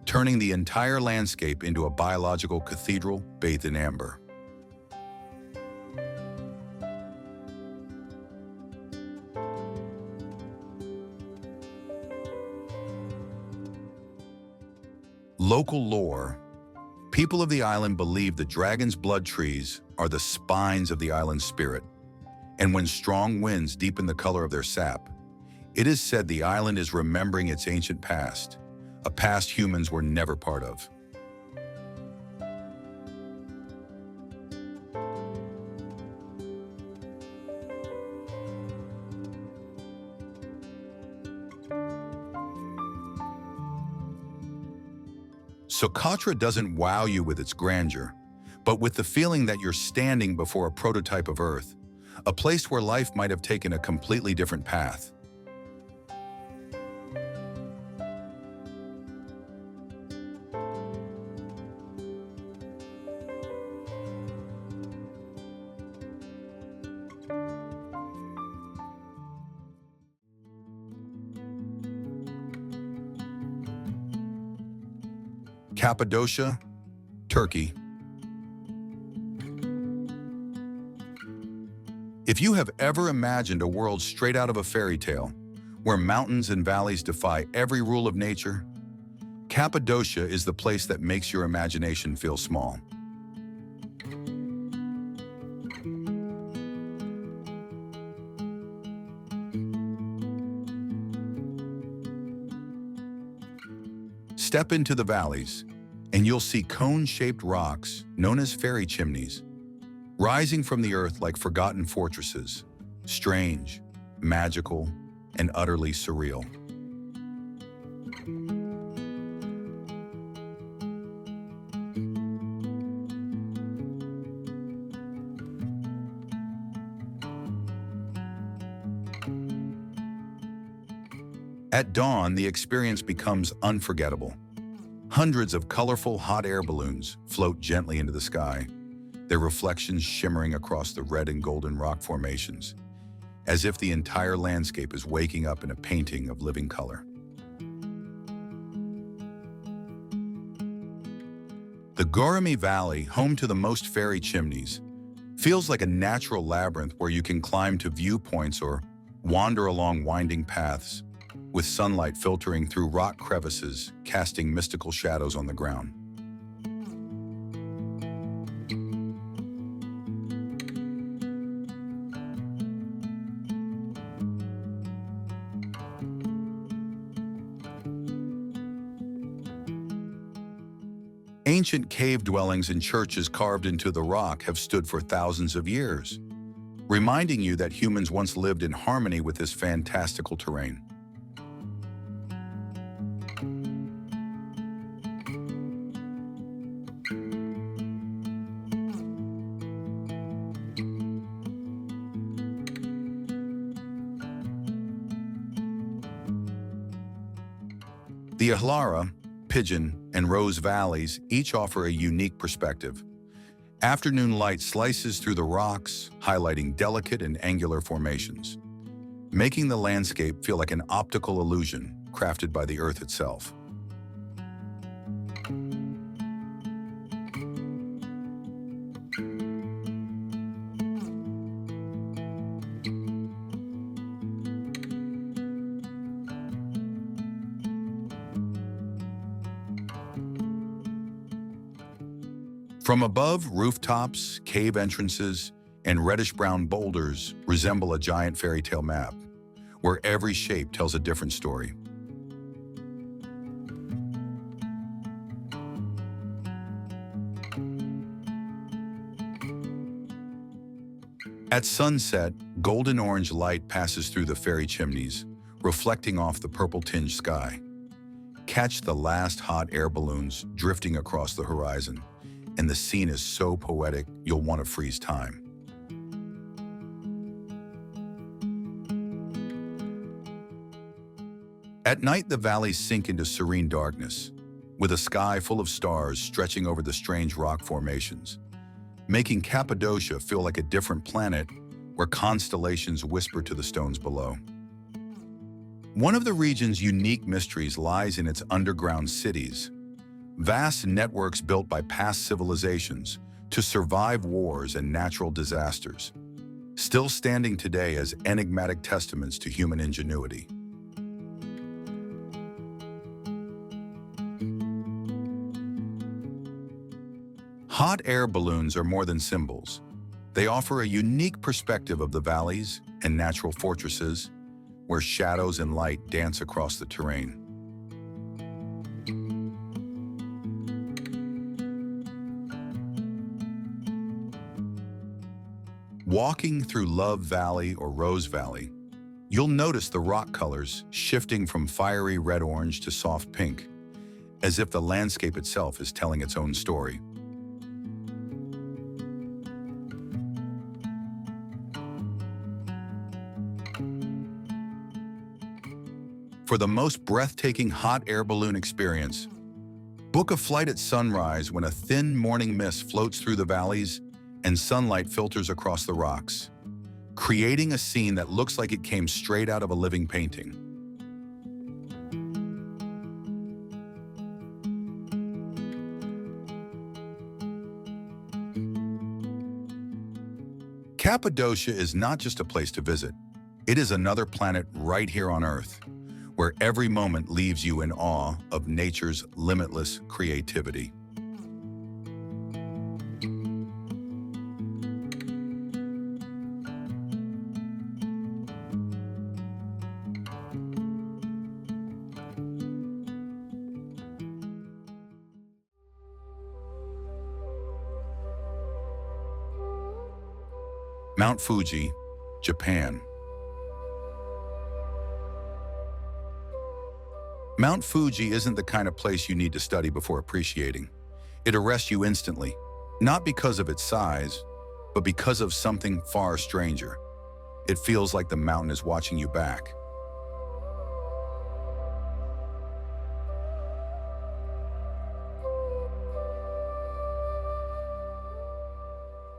turning the entire landscape into a biological cathedral bathed in amber. Local lore: people of the island believe the dragon's blood trees are the spines of the island's spirit, and when strong winds deepen the color of their sap, it is said the island is remembering its ancient past, a past humans were never part of. Socotra doesn't wow you with its grandeur, but with the feeling that you're standing before a prototype of Earth, a place where life might have taken a completely different path. Cappadocia, Turkey. If you have ever imagined a world straight out of a fairy tale, where mountains and valleys defy every rule of nature, Cappadocia is the place that makes your imagination feel small. Step into the valleys, and you'll see cone-shaped rocks, known as fairy chimneys, rising from the earth like forgotten fortresses, strange, magical, and utterly surreal. At dawn, the experience becomes unforgettable. Hundreds of colorful hot air balloons float gently into the sky, their reflections shimmering across the red and golden rock formations, as if the entire landscape is waking up in a painting of living color. The Gorami Valley, home to the most fairy chimneys, feels like a natural labyrinth where you can climb to viewpoints or wander along winding paths, with sunlight filtering through rock crevices, casting mystical shadows on the ground. Ancient cave dwellings and churches carved into the rock have stood for thousands of years, reminding you that humans once lived in harmony with this fantastical terrain. The Ihlara, Pigeon, and Rose Valleys each offer a unique perspective. Afternoon light slices through the rocks, highlighting delicate and angular formations, making the landscape feel like an optical illusion crafted by the earth itself. From above, rooftops, cave entrances, and reddish-brown boulders resemble a giant fairy tale map, where every shape tells a different story. At sunset, golden-orange light passes through the fairy chimneys, reflecting off the purple-tinged sky. Catch the last hot air balloons drifting across the horizon, and the scene is so poetic you'll want to freeze time. At night, the valleys sink into serene darkness, with a sky full of stars stretching over the strange rock formations, making Cappadocia feel like a different planet where constellations whisper to the stones below. One of the region's unique mysteries lies in its underground cities, vast networks built by past civilizations to survive wars and natural disasters, still standing today as enigmatic testaments to human ingenuity. Hot air balloons are more than symbols. They offer a unique perspective of the valleys and natural fortresses, where shadows and light dance across the terrain. Walking through Love Valley or Rose Valley, you'll notice the rock colors shifting from fiery red-orange to soft pink, as if the landscape itself is telling its own story. For the most breathtaking hot air balloon experience, book a flight at sunrise when a thin morning mist floats through the valleys and sunlight filters across the rocks, creating a scene that looks like it came straight out of a living painting. Cappadocia is not just a place to visit. It is another planet right here on Earth, where every moment leaves you in awe of nature's limitless creativity. Mount Fuji, Japan. Mount Fuji isn't the kind of place you need to study before appreciating. It arrests you instantly, not because of its size, but because of something far stranger. It feels like the mountain is watching you back.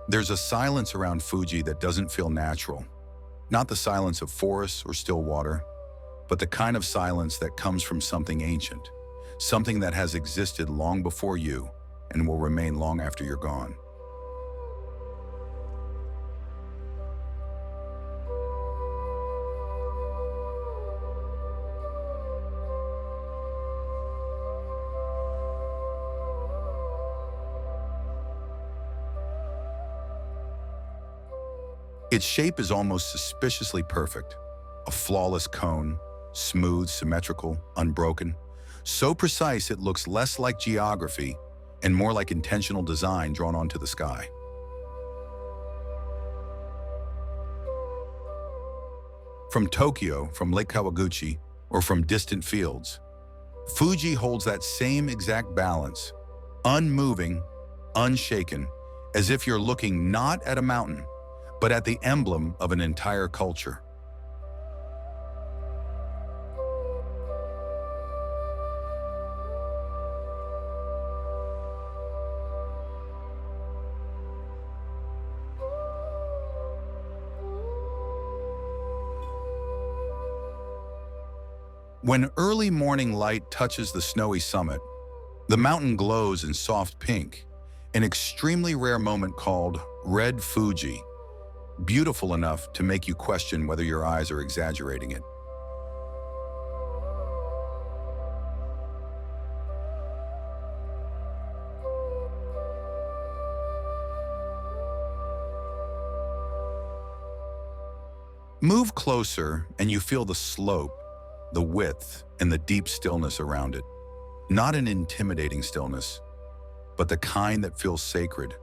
There's a silence around Fuji that doesn't feel natural. Not the silence of forests or still water, but the kind of silence that comes from something ancient, something that has existed long before you and will remain long after you're gone. Its shape is almost suspiciously perfect, a flawless cone, smooth, symmetrical, unbroken, so precise it looks less like geography and more like intentional design drawn onto the sky. From Tokyo, from Lake Kawaguchi, or from distant fields, Fuji holds that same exact balance, unmoving, unshaken, as if you're looking not at a mountain, but at the emblem of an entire culture. When early morning light touches the snowy summit, the mountain glows in soft pink, an extremely rare moment called Red Fuji, beautiful enough to make you question whether your eyes are exaggerating it. Move closer and you feel the slope, the width, and the deep stillness around it. Not an intimidating stillness, but the kind that feels sacred,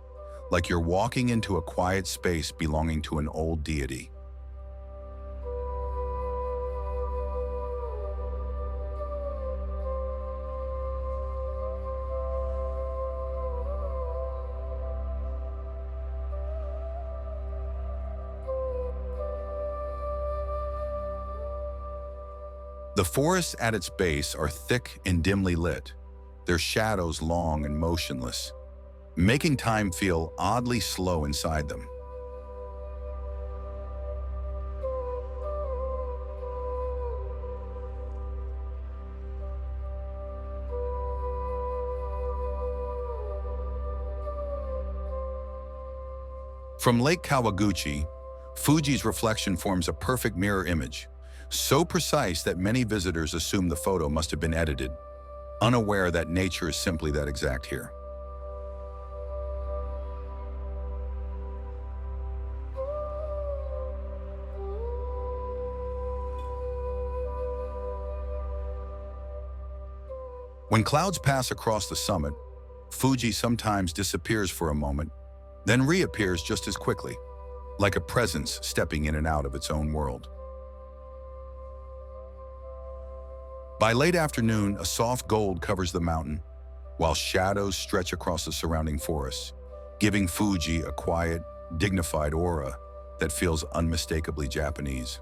like you're walking into a quiet space belonging to an old deity. The forests at its base are thick and dimly lit, their shadows long and motionless, making time feel oddly slow inside them. From Lake Kawaguchi, Fuji's reflection forms a perfect mirror image, so precise that many visitors assume the photo must have been edited, unaware that nature is simply that exact here. When clouds pass across the summit, Fuji sometimes disappears for a moment, then reappears just as quickly, like a presence stepping in and out of its own world. By late afternoon, a soft gold covers the mountain, while shadows stretch across the surrounding forests, giving Fuji a quiet, dignified aura that feels unmistakably Japanese.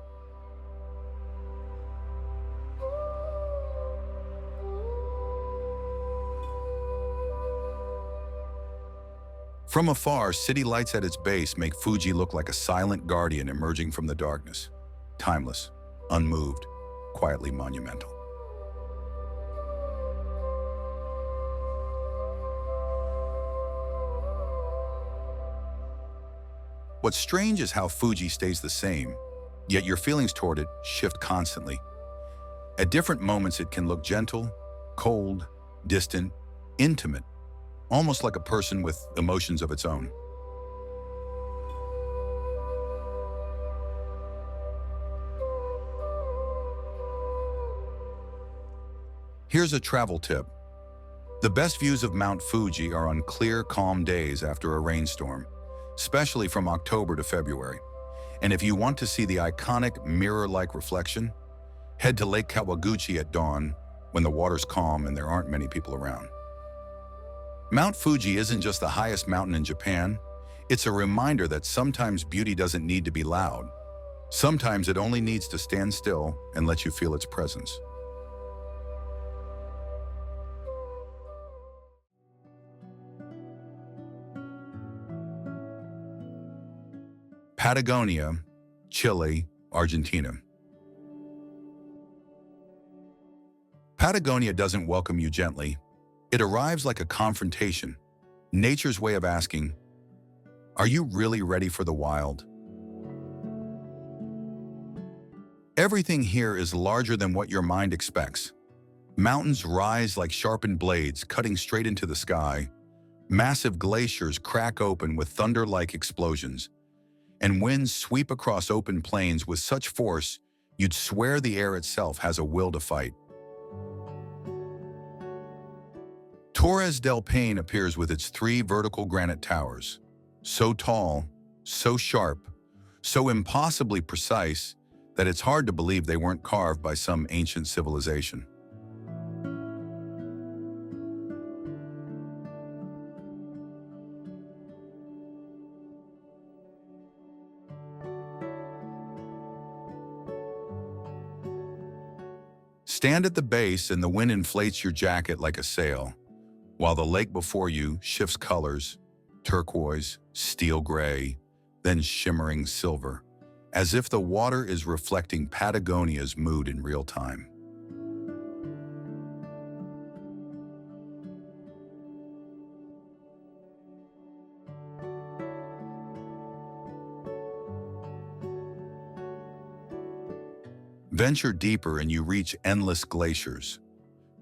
From afar, city lights at its base make Fuji look like a silent guardian emerging from the darkness, timeless, unmoved, quietly monumental. What's strange is how Fuji stays the same, yet your feelings toward it shift constantly. At different moments, it can look gentle, cold, distant, intimate, almost like a person with emotions of its own. Here's a travel tip. The best views of Mount Fuji are on clear, calm days after a rainstorm, especially from October to February. And if you want to see the iconic mirror-like reflection, head to Lake Kawaguchi at dawn when the water's calm and there aren't many people around. Mount Fuji isn't just the highest mountain in Japan. It's a reminder that sometimes beauty doesn't need to be loud. Sometimes it only needs to stand still and let you feel its presence. Patagonia, Chile, Argentina. Patagonia doesn't welcome you gently. It arrives like a confrontation, nature's way of asking, are you really ready for the wild? Everything here is larger than what your mind expects. Mountains rise like sharpened blades, cutting straight into the sky. Massive glaciers crack open with thunder-like explosions, and winds sweep across open plains with such force you'd swear the air itself has a will to fight. Torres del Paine appears with its 3 vertical granite towers, so tall, so sharp, so impossibly precise that it's hard to believe they weren't carved by some ancient civilization. Stand at the base and the wind inflates your jacket like a sail, while the lake before you shifts colors, turquoise, steel gray, then shimmering silver, as if the water is reflecting Patagonia's mood in real time. Venture deeper and you reach endless glaciers,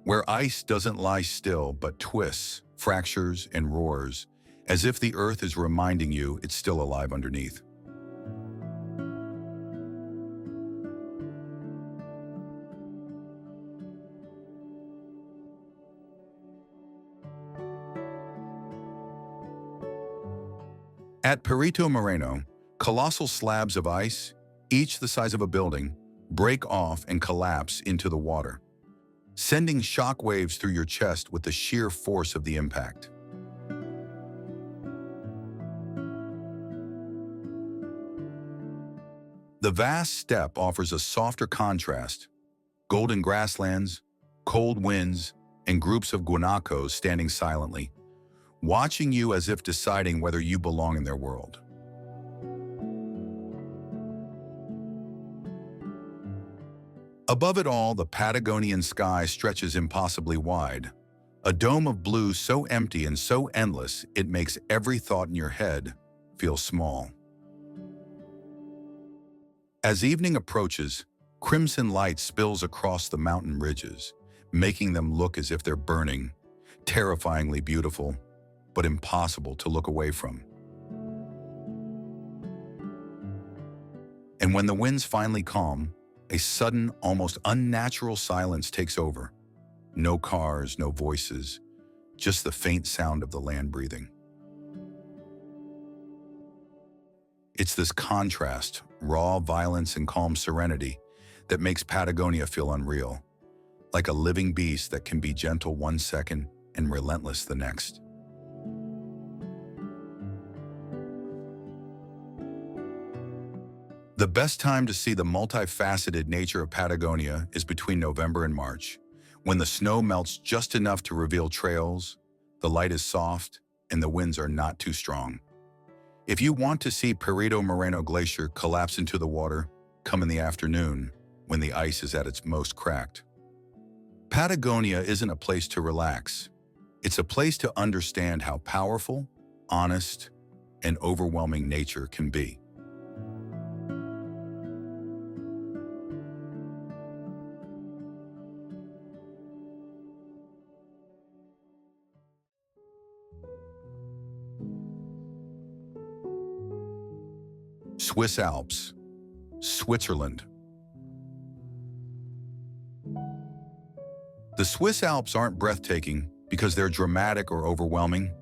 where ice doesn't lie still but twists, fractures, and roars, as if the earth is reminding you it's still alive underneath. At Perito Moreno, colossal slabs of ice, each the size of a building, break off and collapse into the water, sending shock waves through your chest with the sheer force of the impact. The vast steppe offers a softer contrast, golden grasslands, cold winds, and groups of guanacos standing silently, watching you as if deciding whether you belong in their world. Above it all, the Patagonian sky stretches impossibly wide, a dome of blue so empty and so endless it makes every thought in your head feel small. As evening approaches, crimson light spills across the mountain ridges, making them look as if they're burning, terrifyingly beautiful, but impossible to look away from. And when the winds finally calm, a sudden, almost unnatural silence takes over. No cars, no voices, just the faint sound of the land breathing. It's this contrast, raw violence and calm serenity, that makes Patagonia feel unreal, like a living beast that can be gentle one second and relentless the next. The best time to see the multifaceted nature of Patagonia is between November and March, when the snow melts just enough to reveal trails, the light is soft, and the winds are not too strong. If you want to see Perito Moreno Glacier collapse into the water, come in the afternoon, when the ice is at its most cracked. Patagonia isn't a place to relax. It's a place to understand how powerful, honest, and overwhelming nature can be. Swiss Alps, Switzerland. The Swiss Alps aren't breathtaking because they're dramatic or overwhelming.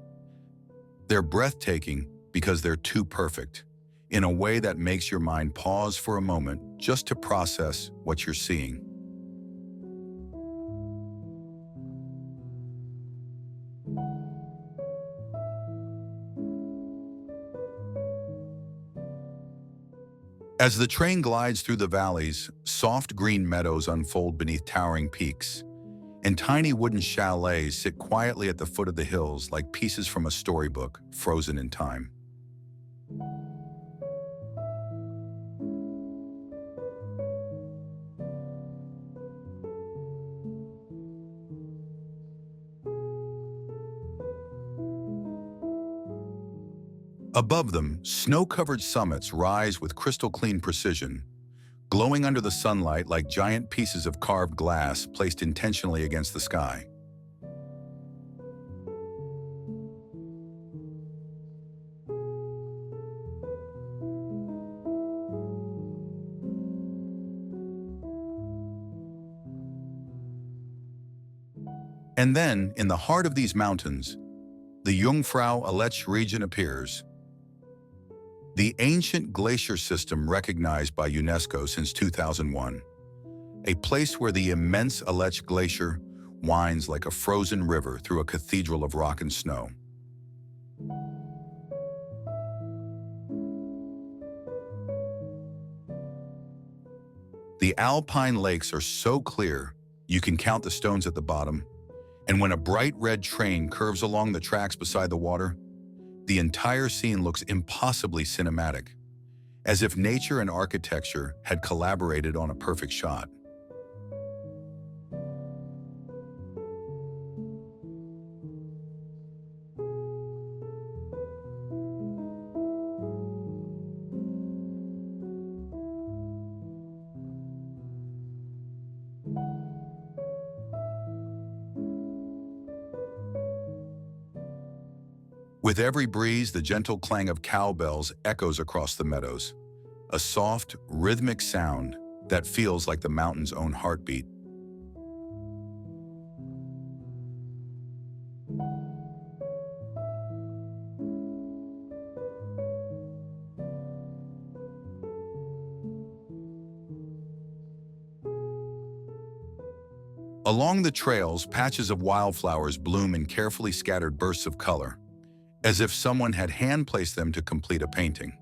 They're breathtaking because they're too perfect, in a way that makes your mind pause for a moment just to process what you're seeing. As the train glides through the valleys, soft green meadows unfold beneath towering peaks, and tiny wooden chalets sit quietly at the foot of the hills like pieces from a storybook frozen in time. Above them, snow-covered summits rise with crystal-clean precision, glowing under the sunlight like giant pieces of carved glass placed intentionally against the sky. And then, in the heart of these mountains, the Jungfrau Aletsch region appears, the ancient glacier system recognized by UNESCO since 2001, a place where the immense Aletsch Glacier winds like a frozen river through a cathedral of rock and snow. The alpine lakes are so clear you can count the stones at the bottom, and when a bright red train curves along the tracks beside the water, the entire scene looks impossibly cinematic, as if nature and architecture had collaborated on a perfect shot. With every breeze, the gentle clang of cowbells echoes across the meadows, a soft, rhythmic sound that feels like the mountain's own heartbeat. Along the trails, patches of wildflowers bloom in carefully scattered bursts of color, as if someone had hand-placed them to complete a painting.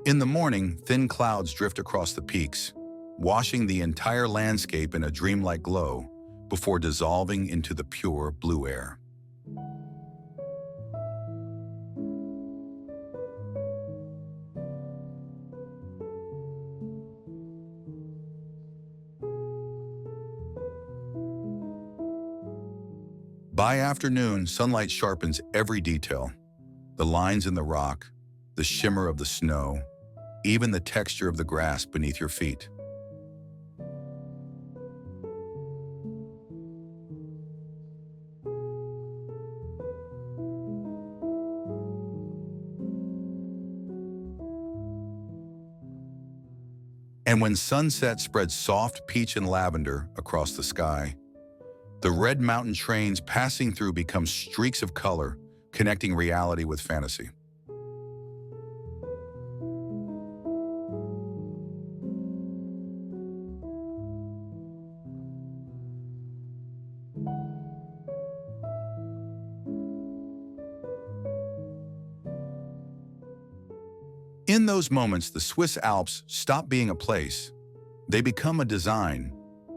In the morning, thin clouds drift across the peaks, washing the entire landscape in a dreamlike glow before dissolving into the pure blue air. By afternoon, sunlight sharpens every detail: the lines in the rock, the shimmer of the snow, even the texture of the grass beneath your feet. And when sunset spreads soft peach and lavender across the sky, the red mountain trains passing through become streaks of color, connecting reality with fantasy. In those moments, the Swiss Alps stop being a place. They become a design,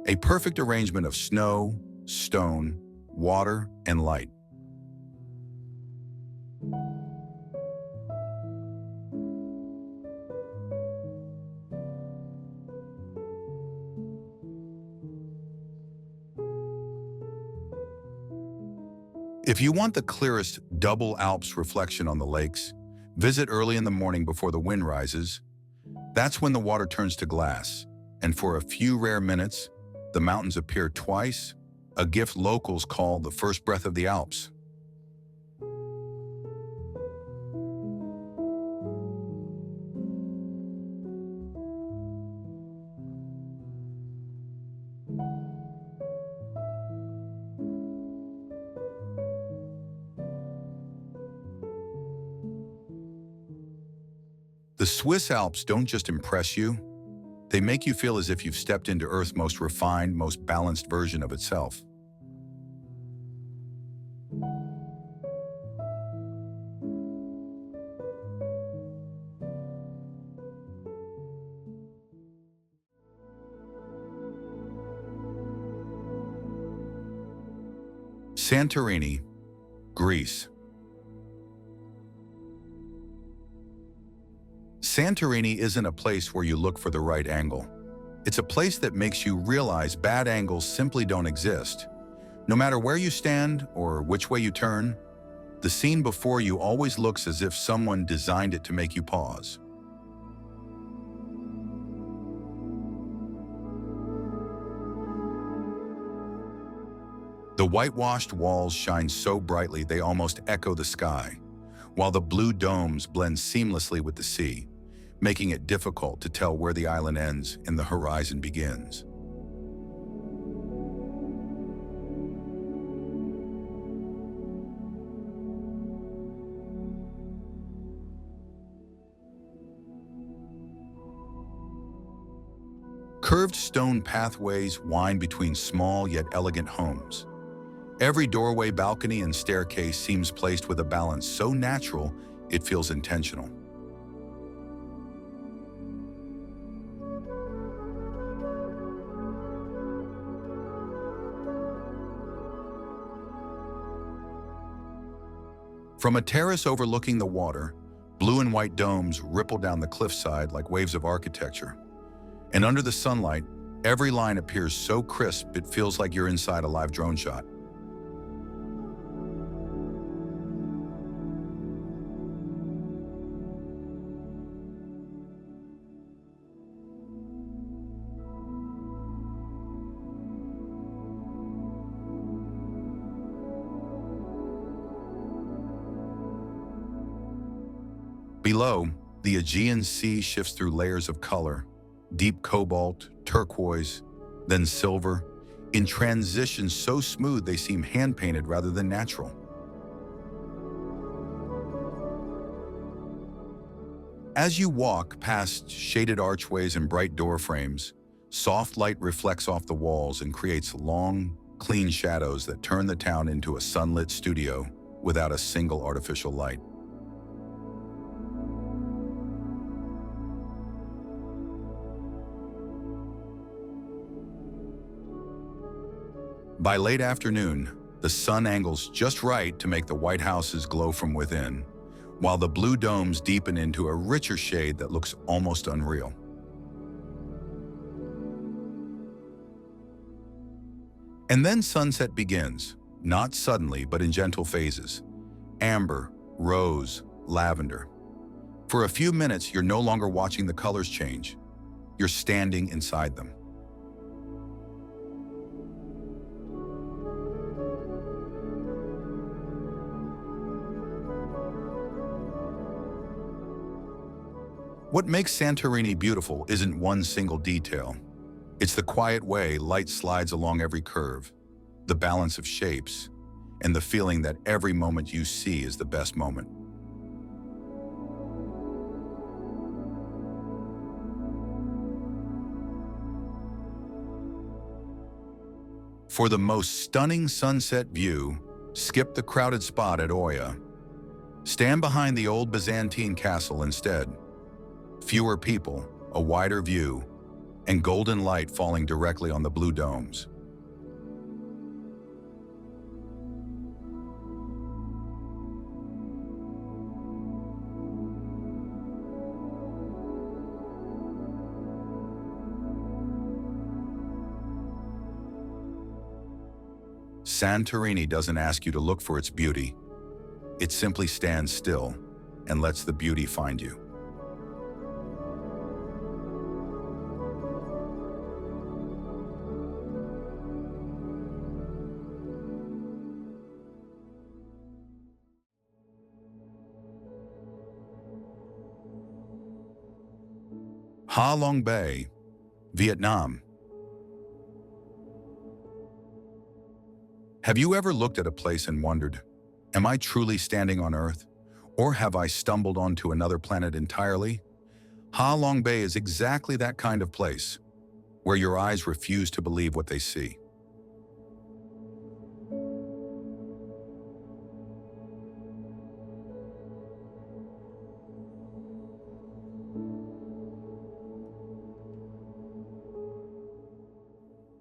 a perfect arrangement of snow, stone, water, and light. If you want the clearest double Alps reflection on the lakes, visit early in the morning before the wind rises. That's when the water turns to glass, and for a few rare minutes, the mountains appear twice, a gift locals call the first breath of the Alps. The Swiss Alps don't just impress you, they make you feel as if you've stepped into Earth's most refined, most balanced version of itself. Santorini, Greece. Santorini isn't a place where you look for the right angle. It's a place that makes you realize bad angles simply don't exist. No matter where you stand or which way you turn, the scene before you always looks as if someone designed it to make you pause. The whitewashed walls shine so brightly they almost echo the sky, while the blue domes blend seamlessly with the sea, making it difficult to tell where the island ends and the horizon begins. Curved stone pathways wind between small yet elegant homes. Every doorway, balcony, and staircase seems placed with a balance so natural it feels intentional. From a terrace overlooking the water, blue and white domes ripple down the cliffside like waves of architecture. And under the sunlight, every line appears so crisp it feels like you're inside a live drone shot. Below, the Aegean Sea shifts through layers of color, deep cobalt, turquoise, then silver, in transitions so smooth they seem hand-painted rather than natural. As you walk past shaded archways and bright door frames, soft light reflects off the walls and creates long, clean shadows that turn the town into a sunlit studio without a single artificial light. By late afternoon, the sun angles just right to make the white houses glow from within, while the blue domes deepen into a richer shade that looks almost unreal. And then sunset begins, not suddenly but in gentle phases. Amber, rose, lavender. For a few minutes, you're no longer watching the colors change. You're standing inside them. What makes Santorini beautiful isn't one single detail. It's the quiet way light slides along every curve, the balance of shapes, and the feeling that every moment you see is the best moment. For the most stunning sunset view, skip the crowded spot at Oya. Stand behind the old Byzantine castle instead. Fewer people, a wider view, and golden light falling directly on the blue domes. Santorini doesn't ask you to look for its beauty. It simply stands still and lets the beauty find you. Ha Long Bay, Vietnam. Have you ever looked at a place and wondered, am I truly standing on Earth? Or have I stumbled onto another planet entirely? Ha Long Bay is exactly that kind of place, where your eyes refuse to believe what they see.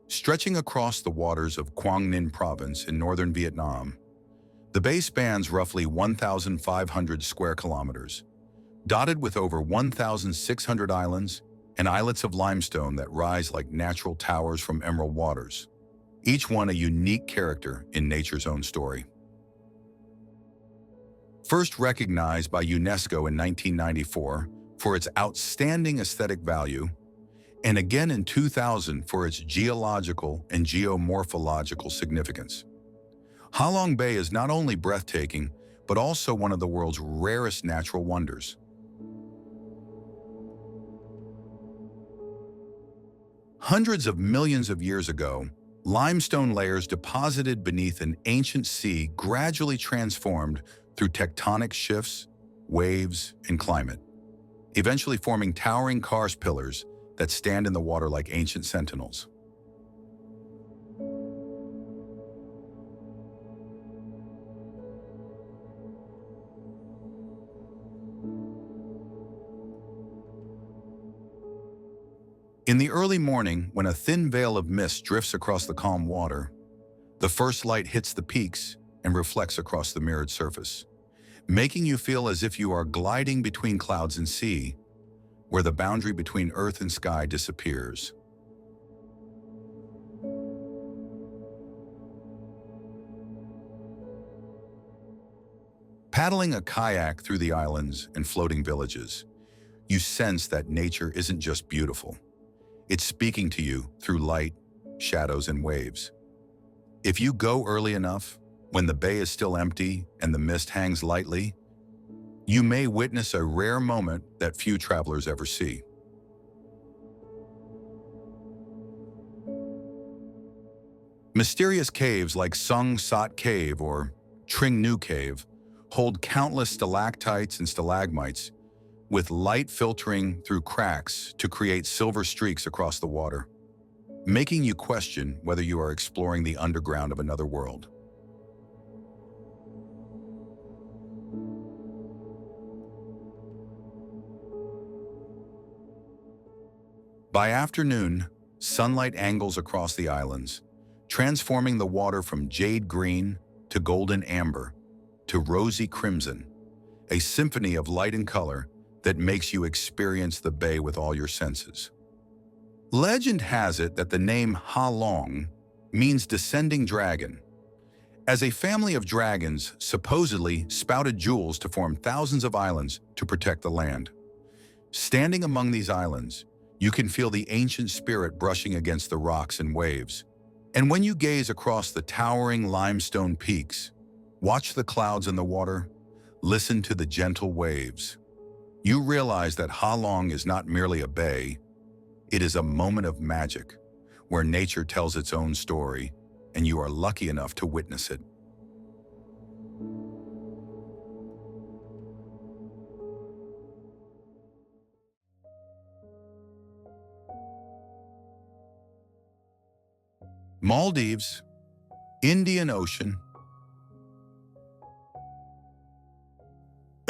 Stretching across the waters of Quang Ninh Province in northern Vietnam, the bay spans roughly 1,500 square kilometers, dotted with over 1,600 islands and islets of limestone that rise like natural towers from emerald waters, each one a unique character in nature's own story. First recognized by UNESCO in 1994 for its outstanding aesthetic value, and again in 2000 for its geological and geomorphological significance. Ha Long Bay is not only breathtaking, but also one of the world's rarest natural wonders. Hundreds of millions of years ago, limestone layers deposited beneath an ancient sea gradually transformed through tectonic shifts, waves, and climate, eventually forming towering karst pillars that stand in the water like ancient sentinels. In the early morning, when a thin veil of mist drifts across the calm water, the first light hits the peaks and reflects across the mirrored surface, making you feel as if you are gliding between clouds and sea, where the boundary between earth and sky disappears. Paddling a kayak through the islands and floating villages, you sense that nature isn't just beautiful. It's speaking to you through light, shadows, and waves. If you go early enough, when the bay is still empty and the mist hangs lightly, you may witness a rare moment that few travelers ever see. Mysterious caves like Sung Sat Cave or Tring Nu Cave hold countless stalactites and stalagmites with light filtering through cracks to create silver streaks across the water, making you question whether you are exploring the underground of another world. By afternoon, sunlight angles across the islands, transforming the water from jade green to golden amber to rosy crimson, a symphony of light and color that makes you experience the bay with all your senses. Legend has it that the name Ha Long means descending dragon, as a family of dragons supposedly spouted jewels to form thousands of islands to protect the land. Standing among these islands, you can feel the ancient spirit brushing against the rocks and waves. And when you gaze across the towering limestone peaks, watch the clouds in the water, listen to the gentle waves, you realize that Ha Long is not merely a bay, it is a moment of magic, where nature tells its own story, and you are lucky enough to witness it. Maldives, Indian Ocean.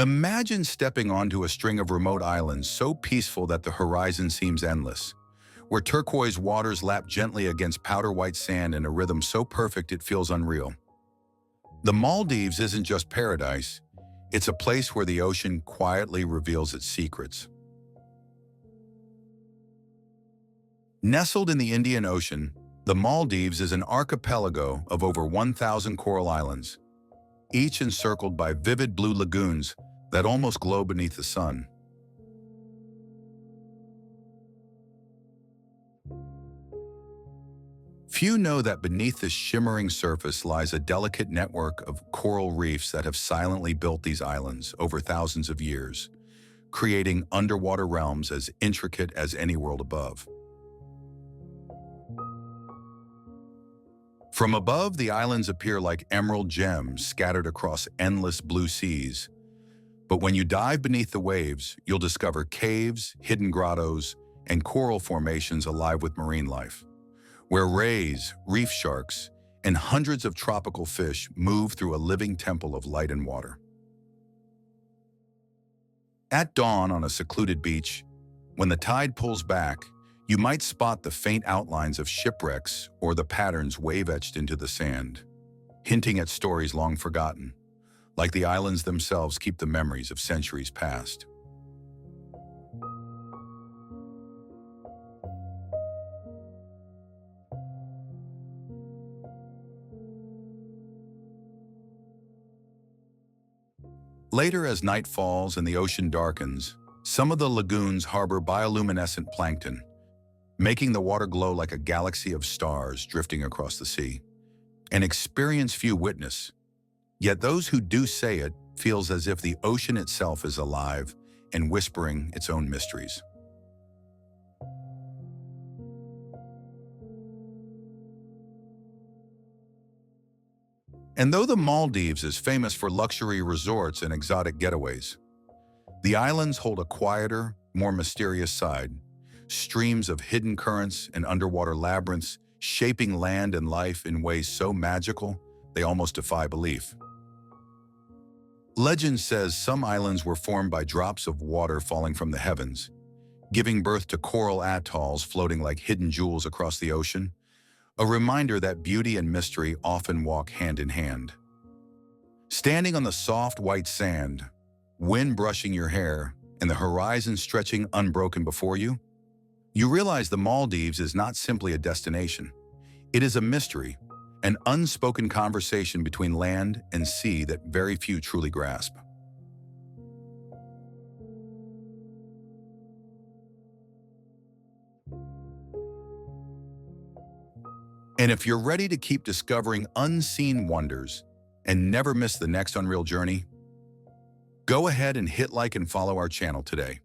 Imagine stepping onto a string of remote islands so peaceful that the horizon seems endless, where turquoise waters lap gently against powder white sand in a rhythm so perfect it feels unreal. The Maldives isn't just paradise, it's a place where the ocean quietly reveals its secrets. Nestled in the Indian Ocean, the Maldives is an archipelago of over 1,000 coral islands, each encircled by vivid blue lagoons that almost glow beneath the sun. Few know that beneath this shimmering surface lies a delicate network of coral reefs that have silently built these islands over thousands of years, creating underwater realms as intricate as any world above. From above, the islands appear like emerald gems scattered across endless blue seas, But when you dive beneath the waves, you'll discover caves, hidden grottos, and coral formations alive with marine life, where rays, reef sharks, and hundreds of tropical fish move through a living temple of light and water. At dawn on a secluded beach, when the tide pulls back, you might spot the faint outlines of shipwrecks or the patterns wave-etched into the sand, hinting at stories long forgotten, like the islands themselves keep the memories of centuries past. Later, as night falls and the ocean darkens, some of the lagoons harbor bioluminescent plankton, making the water glow like a galaxy of stars drifting across the sea. An experience few witness, yet those who do say it feels as if the ocean itself is alive and whispering its own mysteries. And though the Maldives is famous for luxury resorts and exotic getaways, the islands hold a quieter, more mysterious side, streams of hidden currents and underwater labyrinths shaping land and life in ways so magical they almost defy belief. Legend says some islands were formed by drops of water falling from the heavens, giving birth to coral atolls floating like hidden jewels across the ocean, a reminder that beauty and mystery often walk hand in hand. Standing on the soft white sand, wind brushing your hair, and the horizon stretching unbroken before you, you realize the Maldives is not simply a destination. It is a mystery, an unspoken conversation between land and sea that very few truly grasp. And if you're ready to keep discovering unseen wonders and never miss the next unreal journey, go ahead and hit like and follow our channel today.